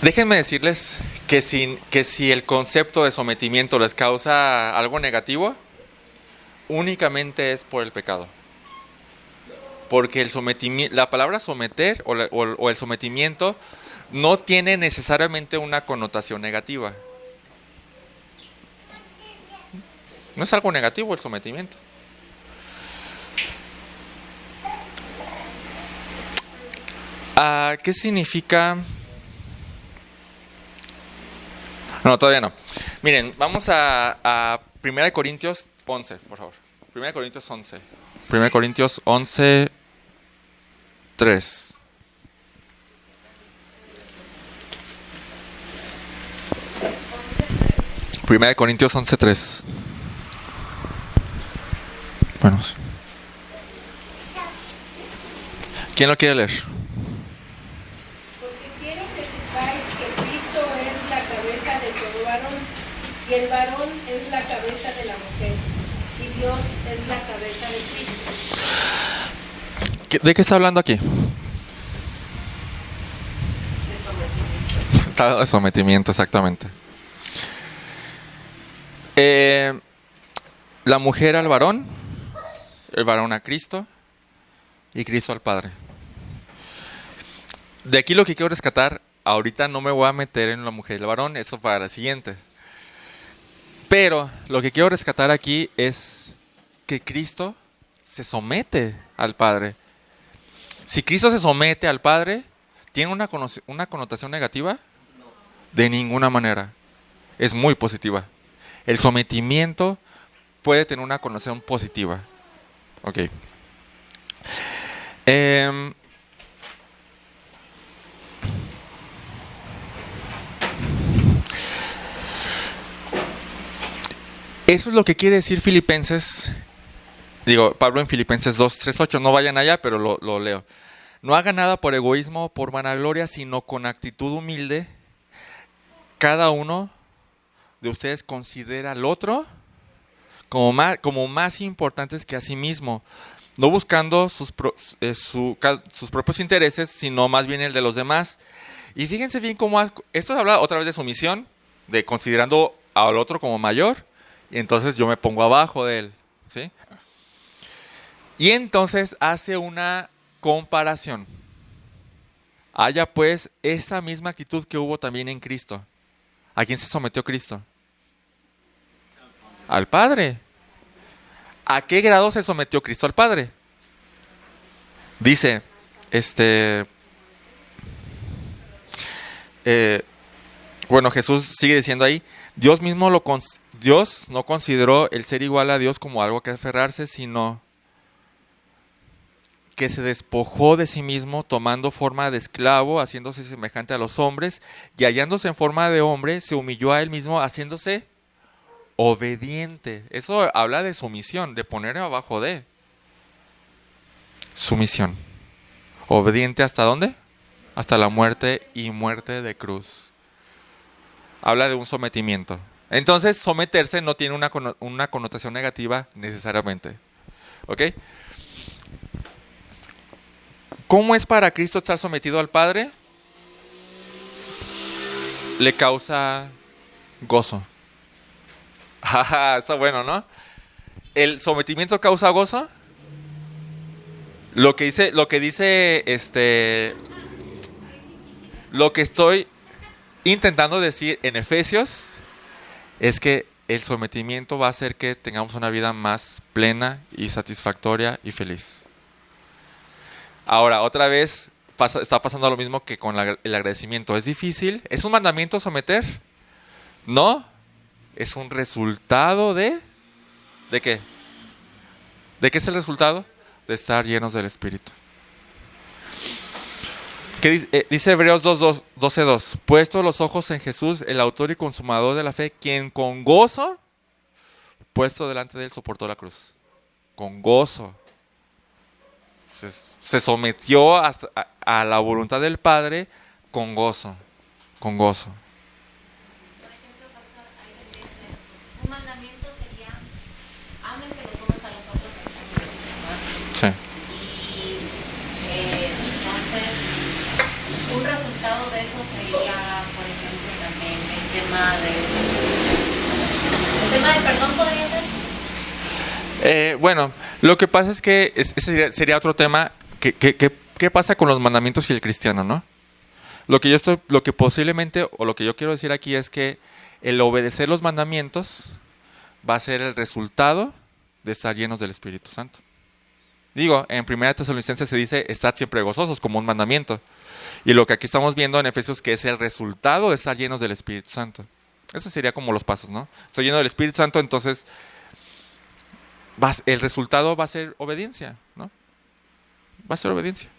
Déjenme decirles que si el concepto de sometimiento les causa algo negativo, únicamente es por el pecado. Porque la palabra someter o el sometimiento no tiene necesariamente una connotación negativa. No es algo negativo el sometimiento. ¿Qué significa? No, todavía no. Miren, vamos a 1 Corintios 11, por favor. 1 Corintios 11. 1 Corintios 11, 3. Primera de Corintios 11:3. Bueno, sí. ¿Quién lo quiere leer? Porque quiero que sepáis que Cristo es la cabeza de todo varón, y el varón es la cabeza de la mujer, y Dios es la cabeza de Cristo. ¿De qué está hablando aquí? Está hablando de sometimiento, exactamente. La mujer al varón, el varón a Cristo y Cristo al Padre. De aquí lo que quiero rescatar, ahorita no me voy a meter en la mujer y el varón, eso para la siguiente. Pero lo que quiero rescatar aquí es que Cristo se somete al Padre. Si Cristo se somete al Padre, ¿tiene una connotación negativa? De ninguna manera. Es muy positiva. El sometimiento puede tener una connotación positiva. Ok. Eso es lo que quiere decir Filipenses. Pablo en Filipenses 2:3-8. No vayan allá, pero lo leo. No hagan nada por egoísmo o por vanagloria, sino con actitud humilde. Cada uno de ustedes considera al otro como más importantes que a sí mismo, no buscando sus propios intereses, sino más bien el de los demás. Y fíjense bien cómo esto habla otra vez de sumisión, de considerando al otro como mayor, y entonces yo me pongo abajo de él, ¿sí? Y entonces hace una comparación. Haya pues esa misma actitud que hubo también en Cristo. ¿A quién se sometió Cristo? Al Padre. ¿A qué grado se sometió Cristo al Padre? Dice, Jesús sigue diciendo ahí, Dios no consideró el ser igual a Dios como algo que aferrarse, sino que se despojó de sí mismo, tomando forma de esclavo, haciéndose semejante a los hombres, y hallándose en forma de hombre, se humilló a él mismo, haciéndose obediente. Eso habla de sumisión, de poner abajo de. Sumisión. Obediente ¿hasta dónde? Hasta la muerte, y muerte de cruz. Habla de un sometimiento. Entonces, someterse no tiene una connotación negativa necesariamente. ¿Ok? ¿Cómo es para Cristo estar sometido al Padre? Le causa gozo. Está bueno, ¿no? ¿El sometimiento causa gozo? Lo que dice, lo que estoy intentando decir en Efesios es que el sometimiento va a hacer que tengamos una vida más plena y satisfactoria y feliz. Ahora, otra vez está pasando lo mismo que con el agradecimiento. ¿Es difícil? ¿Es un mandamiento someter? No. Es un resultado de... ¿De qué? ¿De qué es el resultado? De estar llenos del Espíritu. ¿Qué dice Hebreos 12:2? Puesto los ojos en Jesús, el autor y consumador de la fe, quien con gozo, puesto delante de él, soportó la cruz. Con gozo. Se sometió a la voluntad del Padre con gozo. Con gozo. Por ejemplo, pastor, ahí vendría a ser, un mandamiento sería, ámense los unos a los otros así como lo dice, ¿no? Sí. Y entonces, un resultado de eso sería, por ejemplo, también el tema del perdón, ¿podría ser? Bueno, lo que pasa es que ese sería otro tema. ¿Qué pasa con los mandamientos y el cristiano, no? Lo que posiblemente, o lo que yo quiero decir aquí es que el obedecer los mandamientos va a ser el resultado de estar llenos del Espíritu Santo. Digo, en 1 Tesalonicenses se dice, estad siempre gozosos, como un mandamiento. Y lo que aquí estamos viendo en Efesios, que es el resultado de estar llenos del Espíritu Santo. Eso sería como los pasos, ¿no? Estoy lleno del Espíritu Santo, entonces el resultado va a ser obediencia, ¿no? Va a ser obediencia.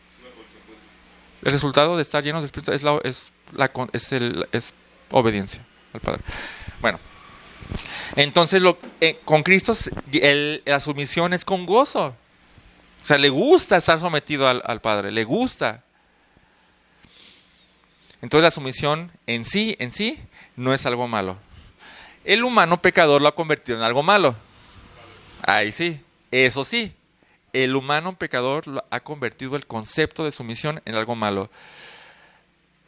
El resultado de estar llenos del Espíritu es obediencia al Padre. Bueno, entonces con Cristo la sumisión es con gozo. O sea, le gusta estar sometido al Padre, le gusta. Entonces la sumisión en sí no es algo malo. El humano pecador lo ha convertido en algo malo. Ahí sí, eso sí. El humano pecador ha convertido el concepto de sumisión en algo malo.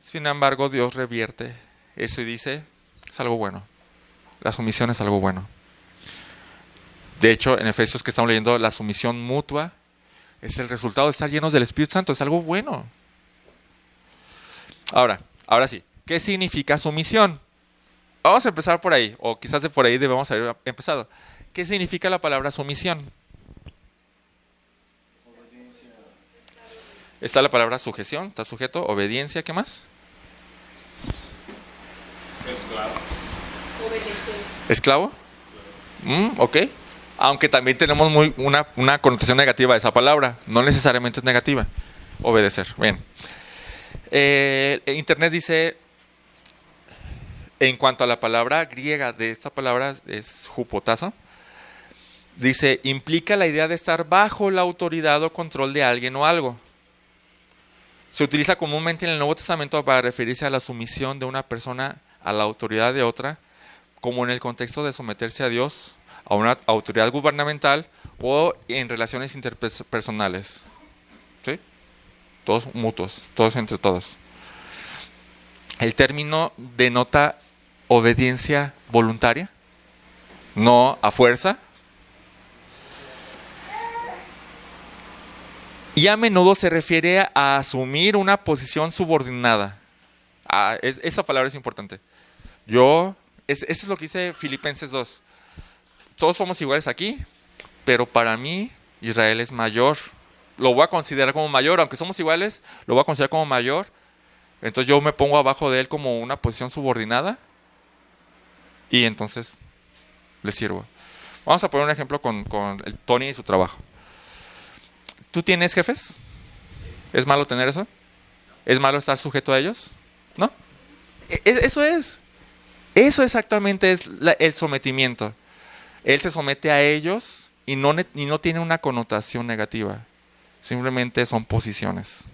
Sin embargo, Dios revierte eso y dice, es algo bueno. La sumisión es algo bueno. De hecho, en Efesios que estamos leyendo, la sumisión mutua es el resultado de estar llenos del Espíritu Santo, es algo bueno. Ahora sí, ¿qué significa sumisión? Vamos a empezar por ahí, o quizás de por ahí debemos haber empezado. ¿Qué significa la palabra sumisión? Está la palabra sujeción, está sujeto, obediencia, ¿qué más? Esclavo. Obedecer. ¿Esclavo? Ok. Aunque también tenemos una connotación negativa de esa palabra. No necesariamente es negativa. Obedecer. Bien. Internet dice, en cuanto a la palabra griega de esta palabra, es hupotazo. Dice, implica la idea de estar bajo la autoridad o control de alguien o algo. Se utiliza comúnmente en el Nuevo Testamento para referirse a la sumisión de una persona a la autoridad de otra, como en el contexto de someterse a Dios, a una autoridad gubernamental o en relaciones interpersonales. ¿Sí? Todos mutuos, todos entre todos. El término denota obediencia voluntaria, no a fuerza. Y a menudo se refiere a asumir una posición subordinada. Esa palabra es importante. Eso es lo que dice Filipenses 2. Todos somos iguales aquí, pero para mí Israel es mayor. Lo voy a considerar como mayor, aunque somos iguales, lo voy a considerar como mayor. Entonces yo me pongo abajo de él como una posición subordinada y entonces le sirvo. Vamos a poner un ejemplo con el Tony y su trabajo. ¿Tú tienes jefes? ¿Es malo tener eso? ¿Es malo estar sujeto a ellos? ¿No? Eso es. Eso exactamente es el sometimiento. Él se somete a ellos y no tiene una connotación negativa. Simplemente son posiciones.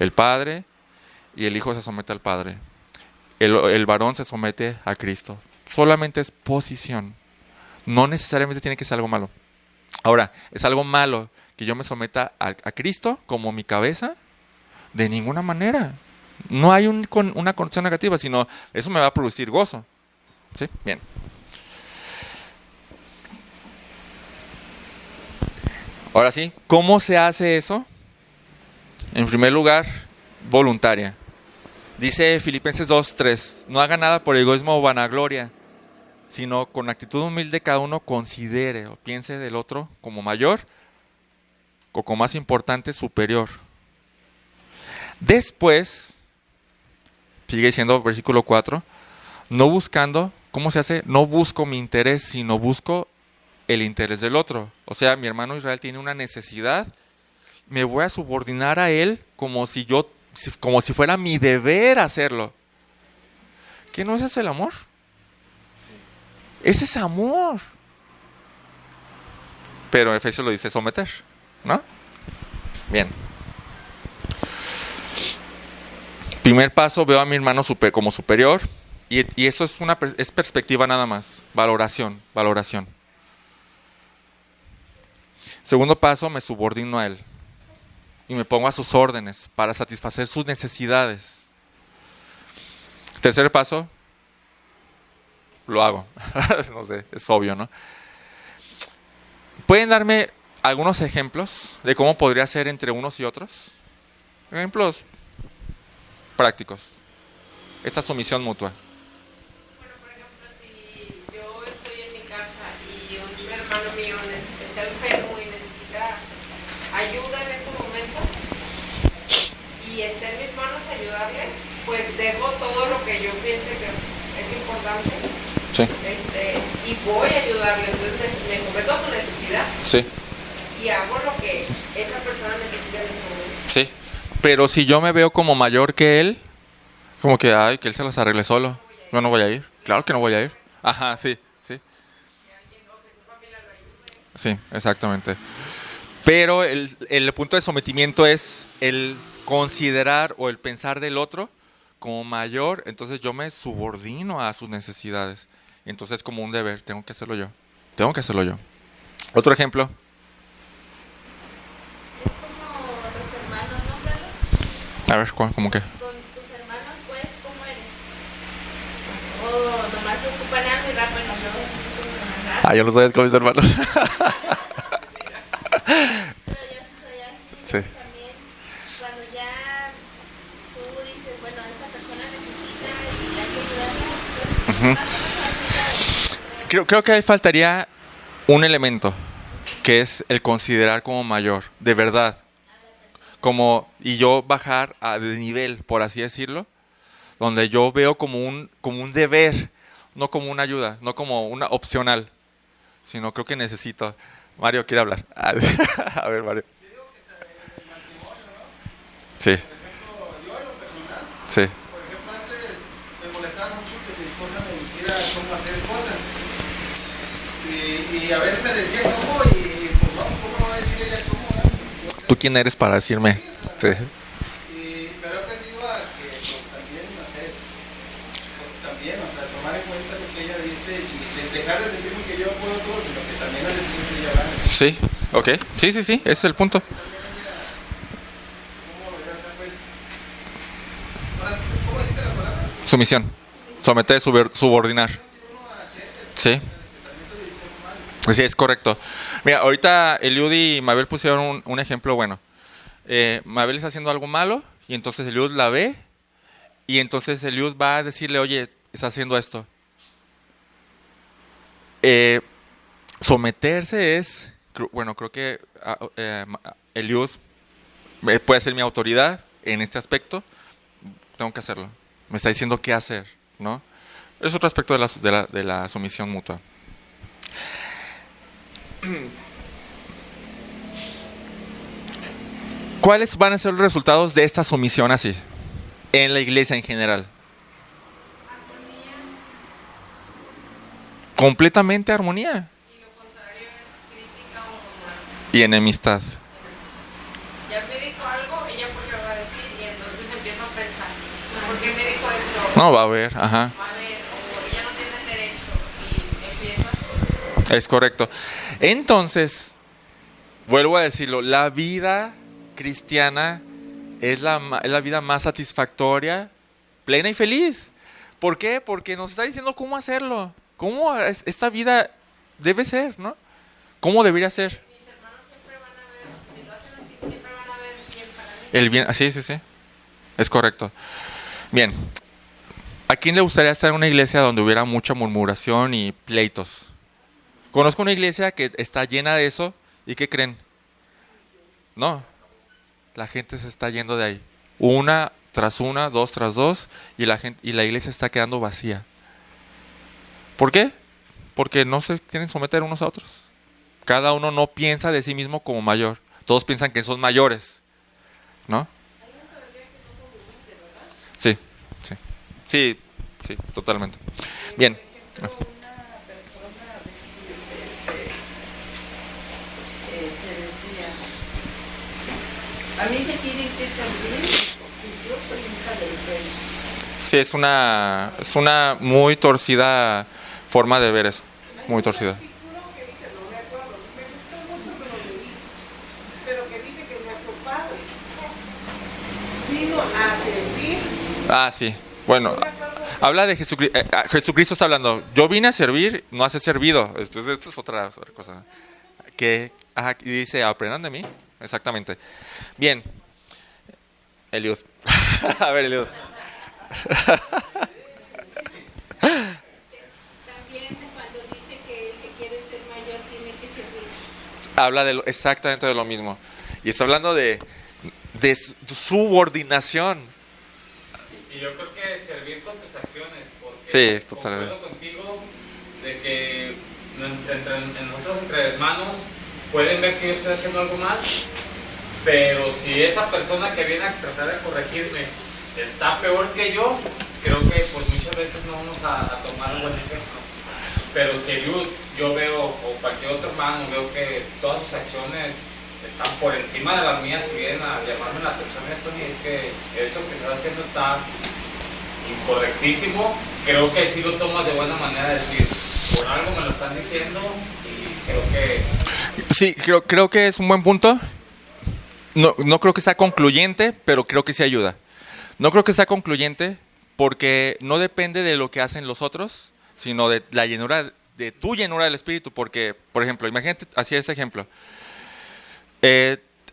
El padre y el hijo se somete al padre. El varón se somete a Cristo. Solamente es posición. No necesariamente tiene que ser algo malo. Ahora, ¿es algo malo que yo me someta a Cristo como mi cabeza? De ninguna manera. No hay una connotación negativa, sino eso me va a producir gozo. ¿Sí? Bien. Ahora sí, ¿cómo se hace eso? En primer lugar, voluntaria. Dice Filipenses 2:3, no haga nada por egoísmo o vanagloria, sino con actitud humilde cada uno considere o piense del otro como mayor o como más importante, superior. Después, sigue diciendo versículo 4, no buscando, ¿cómo se hace? No busco mi interés, sino busco el interés del otro. O sea, mi hermano Israel tiene una necesidad, me voy a subordinar a él como si fuera mi deber hacerlo. ¿Qué no es ese el amor? Ese es amor. Pero Efesios lo dice someter, ¿no? Bien. Primer paso, veo a mi hermano como superior. Y esto es perspectiva nada más. Valoración. Segundo paso, me subordino a él. Y me pongo a sus órdenes para satisfacer sus necesidades. Tercer paso, lo hago. No sé, es obvio, ¿no? ¿Pueden darme algunos ejemplos de cómo podría ser entre unos y otros? Ejemplos prácticos. Esta sumisión mutua. Bueno, por ejemplo, si yo estoy en mi casa y un hermano mío está enfermo y necesita ayuda en ese momento y está en mis manos ayudarle, pues dejo todo lo que yo piense que es importante. Sí. Y voy a ayudarle, entonces me someto a su necesidad. Sí. Y hago lo que esa persona necesita en ese momento. Sí. Pero si yo me veo como mayor que él, como que, que él se las arregle solo. Yo no voy a ir. Claro que no voy a ir. Ajá, sí. Sí, exactamente. Pero el punto de sometimiento es el considerar o el pensar del otro como mayor. Entonces yo me subordino a sus necesidades. Entonces como un deber, tengo que hacerlo yo. Otro ejemplo. Es como los hermanos, ¿no, Carlos? A ver, ¿cómo qué? Con tus hermanos, pues, ¿cómo eres? O nomás se ocupan algo y rápido nos vemos así como rápido. Yo no soy con mis hermanos. Pero yo sí soy así. Sí. También cuando ya tú dices, bueno, esta persona necesita y hay que ayudarla, pues, Creo que ahí faltaría un elemento, que es el considerar como mayor, de verdad. Y yo bajar de nivel, por así decirlo, donde yo veo como un deber, no como una ayuda, no como una opcional, sino creo que necesito. Mario quiere hablar. A ver, Mario. Sí. Sí. Por ejemplo, antes me molestaba mucho que mi esposa me dijera cómo hacer cosas. Y a veces me decía cómo y pues no, ¿cómo no va a decir ella cómo? ¿Tú quién eres para decirme? Sí. Pero he aprendido a que pues, también, o sea, tomar en cuenta lo que ella dice y dejar de sentirme que yo puedo todo, sino que también a decir que ella va. Sí, ok. Sí, ese es el punto. ¿Cómo debería ser, pues? ¿Cómo dijiste la palabra? Sumisión. Someter, subordinar. Sí. Sí, es correcto. Mira, ahorita Eliud y Mabel pusieron un ejemplo bueno. Mabel está haciendo algo malo y entonces Eliud la ve y entonces Eliud va a decirle, oye, está haciendo esto. Someterse es, bueno, creo que Eliud puede ser mi autoridad en este aspecto. Tengo que hacerlo. Me está diciendo qué hacer, ¿no? Es otro aspecto de la sumisión mutua. ¿Cuáles van a ser los resultados de esta sumisión así? En la iglesia en general. Completamente armonía. Y lo contrario es crítica o murmuración. Y enemistad. Ya me dijo algo, ella por qué va a decir, y entonces empiezo a pensar, ¿por qué me dijo esto? No, va a haber, ajá. Va a haber, o ella no tiene el derecho, y empiezas. Es correcto. Entonces, vuelvo a decirlo, la vida cristiana es la vida más satisfactoria, plena y feliz. ¿Por qué? Porque nos está diciendo cómo hacerlo. Cómo esta vida debe ser, ¿no? ¿Cómo debería ser? Mis hermanos siempre van a ver, o sea, si lo hacen así, siempre van a ver bien para mí. El bien, sí, sí, sí. Es correcto. Bien. ¿A quién le gustaría estar en una iglesia donde hubiera mucha murmuración y pleitos? Conozco una iglesia que está llena de eso. ¿Y qué creen? No. La gente se está yendo de ahí. Una tras una, dos tras dos, y la iglesia está quedando vacía. ¿Por qué? Porque no se quieren someter unos a otros. Cada uno no piensa de sí mismo como mayor. Todos piensan que son mayores, ¿no? Sí, sí. Sí, sí, totalmente. Bien. Una persona que decía, a mí me tienen que servir y yo soy hija del rey. Sí, es una muy torcida forma de ver eso. Muy torcida. Versículo que dice, no me acuerdo, me gustó mucho que lo leí, pero que dice que nuestro Padre vino a servir. Ah, sí. Bueno, habla de Jesucristo. Jesucristo está hablando. Yo vine a servir, no a ser servido. Esto es otra cosa. Que y dice, aprendan de mí. Exactamente. Bien. Eliud. A ver, Eliud. También cuando dice que el que quiere ser mayor tiene que servir. Habla exactamente de lo mismo. Y está hablando de subordinación. Y yo creo que servir con tus acciones, porque Sí, totalmente. concuerdo contigo de que nosotros entre hermanos pueden ver que yo estoy haciendo algo mal, pero si esa persona que viene a tratar de corregirme está peor que yo, creo que pues muchas veces no vamos a tomar un buen ejemplo. Pero si yo veo, o cualquier otro hermano, veo que todas sus acciones están por encima de las mías y vienen a llamarme la atención esto, y es que eso que estás haciendo está incorrectísimo, creo que sí lo tomas de buena manera, decir, por algo me lo están diciendo, y creo que... Sí, creo que es un buen punto. No creo que sea concluyente, pero creo que sí ayuda. No creo que sea concluyente porque no depende de lo que hacen los otros, sino de la llenura, de tu llenura del Espíritu. Porque, por ejemplo, imagínate, hacía este ejemplo.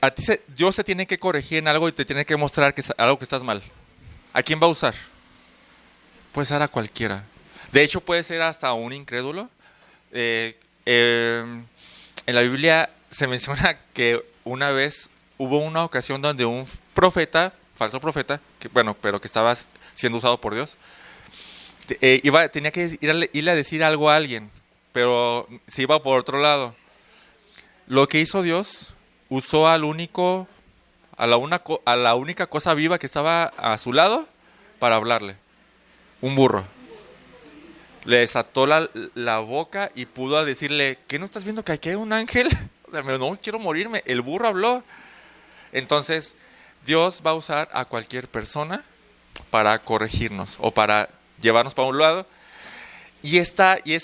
A ti Dios te tiene que corregir en algo y te tiene que mostrar que es algo que estás mal. ¿A quién va a usar? Puede ser a cualquiera. De hecho, puede ser hasta un incrédulo. En la Biblia se menciona que una vez hubo una ocasión donde un profeta, falso profeta, pero que estaba siendo usado por Dios, tenía que irle a decir algo a alguien, pero se iba por otro lado. Lo que hizo Dios, usó a la única cosa viva que estaba a su lado para hablarle. Un burro. Le desató la boca y pudo decirle, ¿qué no estás viendo que aquí hay un ángel? O sea, no quiero morirme. El burro habló. Entonces, Dios va a usar a cualquier persona para corregirnos o para llevarnos para un lado. Y es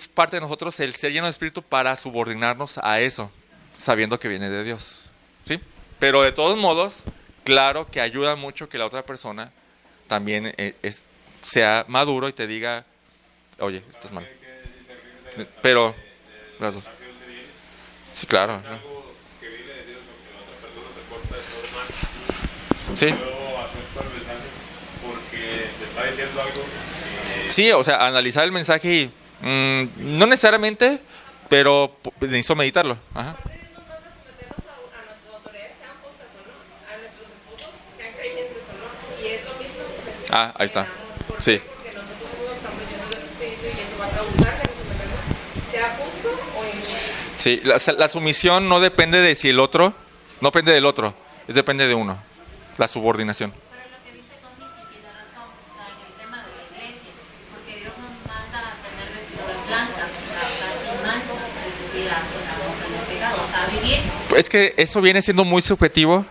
parte de nosotros el ser lleno de Espíritu para subordinarnos a eso, sabiendo que viene de Dios. ¿Sí? Pero de todos modos, claro que ayuda mucho que la otra persona también sea maduro y te diga, oye, estás mal. Pero las dos. Sí, claro. Sí. Sí, o sea, analizar el mensaje y no necesariamente, pero necesito meditarlo. Ajá. Aparte Dios nos manda a someternos a nuestras autoridades, sean postas o no, a nuestros esposos, sean creyentes o no, y es lo mismo sujeción. Ah, ahí está. ¿Por Sí. qué? Porque nosotros somos estamos llenos del Espíritu y eso va a causar que nos sometemos, sea justo o injusto. Sí, la sumisión no depende de si el otro, no depende del otro, depende de uno, la subordinación. Pero lo que dice Tony sí tiene razón, o sea, en el tema de la iglesia, porque Dios nos manda a tener vestiduras blancas, o sea, estar sin mancha, es decir, o sea, no tener pecado, o sea, vivir. Es que eso viene siendo muy subjetivo,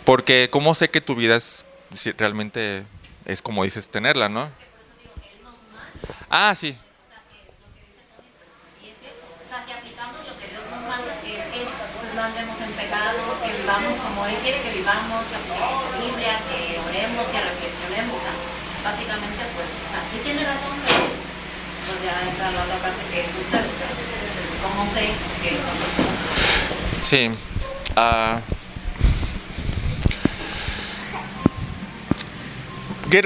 porque ¿cómo sé que tu vida es si realmente es como dices tenerla, no? Por eso digo que Él nos manda, Ah, sí. o sea, que lo que dice Tony, pues sí es cierto. O sea, si aplicamos lo que Dios nos manda, que es que pues no andemos en pecado, que vivamos como Él quiere que vivamos, que apliquemos la Biblia, que oremos, que reflexionemos, o sea, básicamente, pues, o sea, sí tiene razón, pero pues ya entra la otra parte que es usted, o sea, ¿cómo sé que esta persona está? Sí.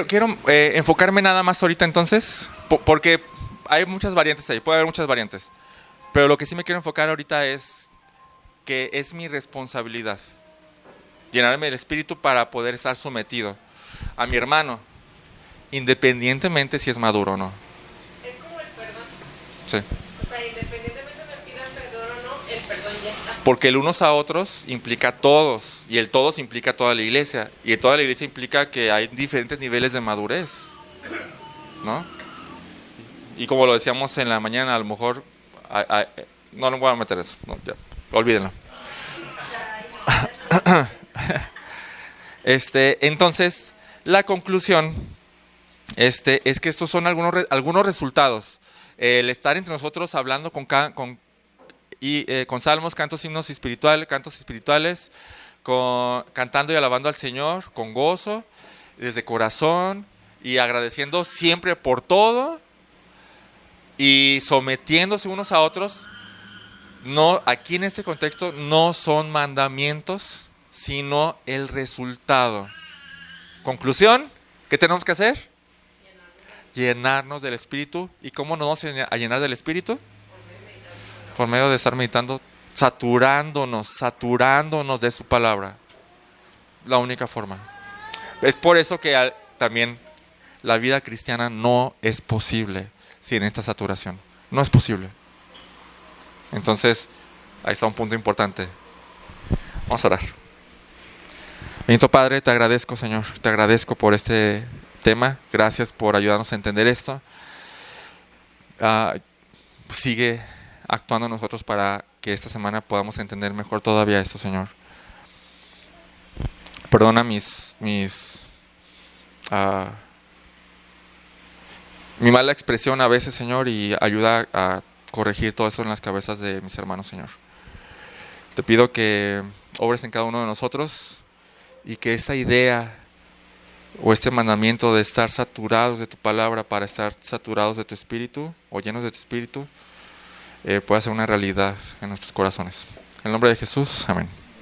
Quiero enfocarme nada más ahorita entonces, porque hay muchas variantes ahí, puede haber muchas variantes. Pero lo que sí me quiero enfocar ahorita es que es mi responsabilidad llenarme del Espíritu para poder estar sometido a mi hermano, independientemente si es maduro o no. Es como el perdón. Sí. O sea, independientemente me pidan perdón o no, el perdón ya está. Porque el unos a otros implica a todos, y el todos implica a toda la iglesia, y toda la iglesia implica que hay diferentes niveles de madurez, ¿no? Y como lo decíamos en la mañana, a lo mejor, no voy a meter eso, no, ya, olvídenlo. Entonces, la conclusión es que estos son algunos resultados. El estar entre nosotros hablando con salmos, cantos espirituales, cantando y alabando al Señor con gozo, desde corazón y agradeciendo siempre por todo y sometiéndose unos a otros. No, aquí en este contexto no son mandamientos, sino el resultado. Conclusión, ¿qué tenemos que hacer? Llenarnos del Espíritu. ¿Y cómo nos vamos a llenar del Espíritu? Por medio de estar meditando, saturándonos de su palabra. La única forma. Es por eso que también la vida cristiana no es posible sin esta saturación. No es posible. Entonces, ahí está un punto importante. Vamos a orar. Bendito Padre, te agradezco, Señor. Te agradezco por este tema. Gracias por ayudarnos a entender esto. Sigue actuando en nosotros para que esta semana podamos entender mejor todavía esto, Señor. Perdona mi mala expresión a veces, Señor, y ayuda a corregir todo eso en las cabezas de mis hermanos, Señor. Te pido que obres en cada uno de nosotros y que esta idea o este mandamiento de estar saturados de tu palabra para estar saturados de tu espíritu o llenos de tu espíritu pueda ser una realidad en nuestros corazones. En el nombre de Jesús, amén.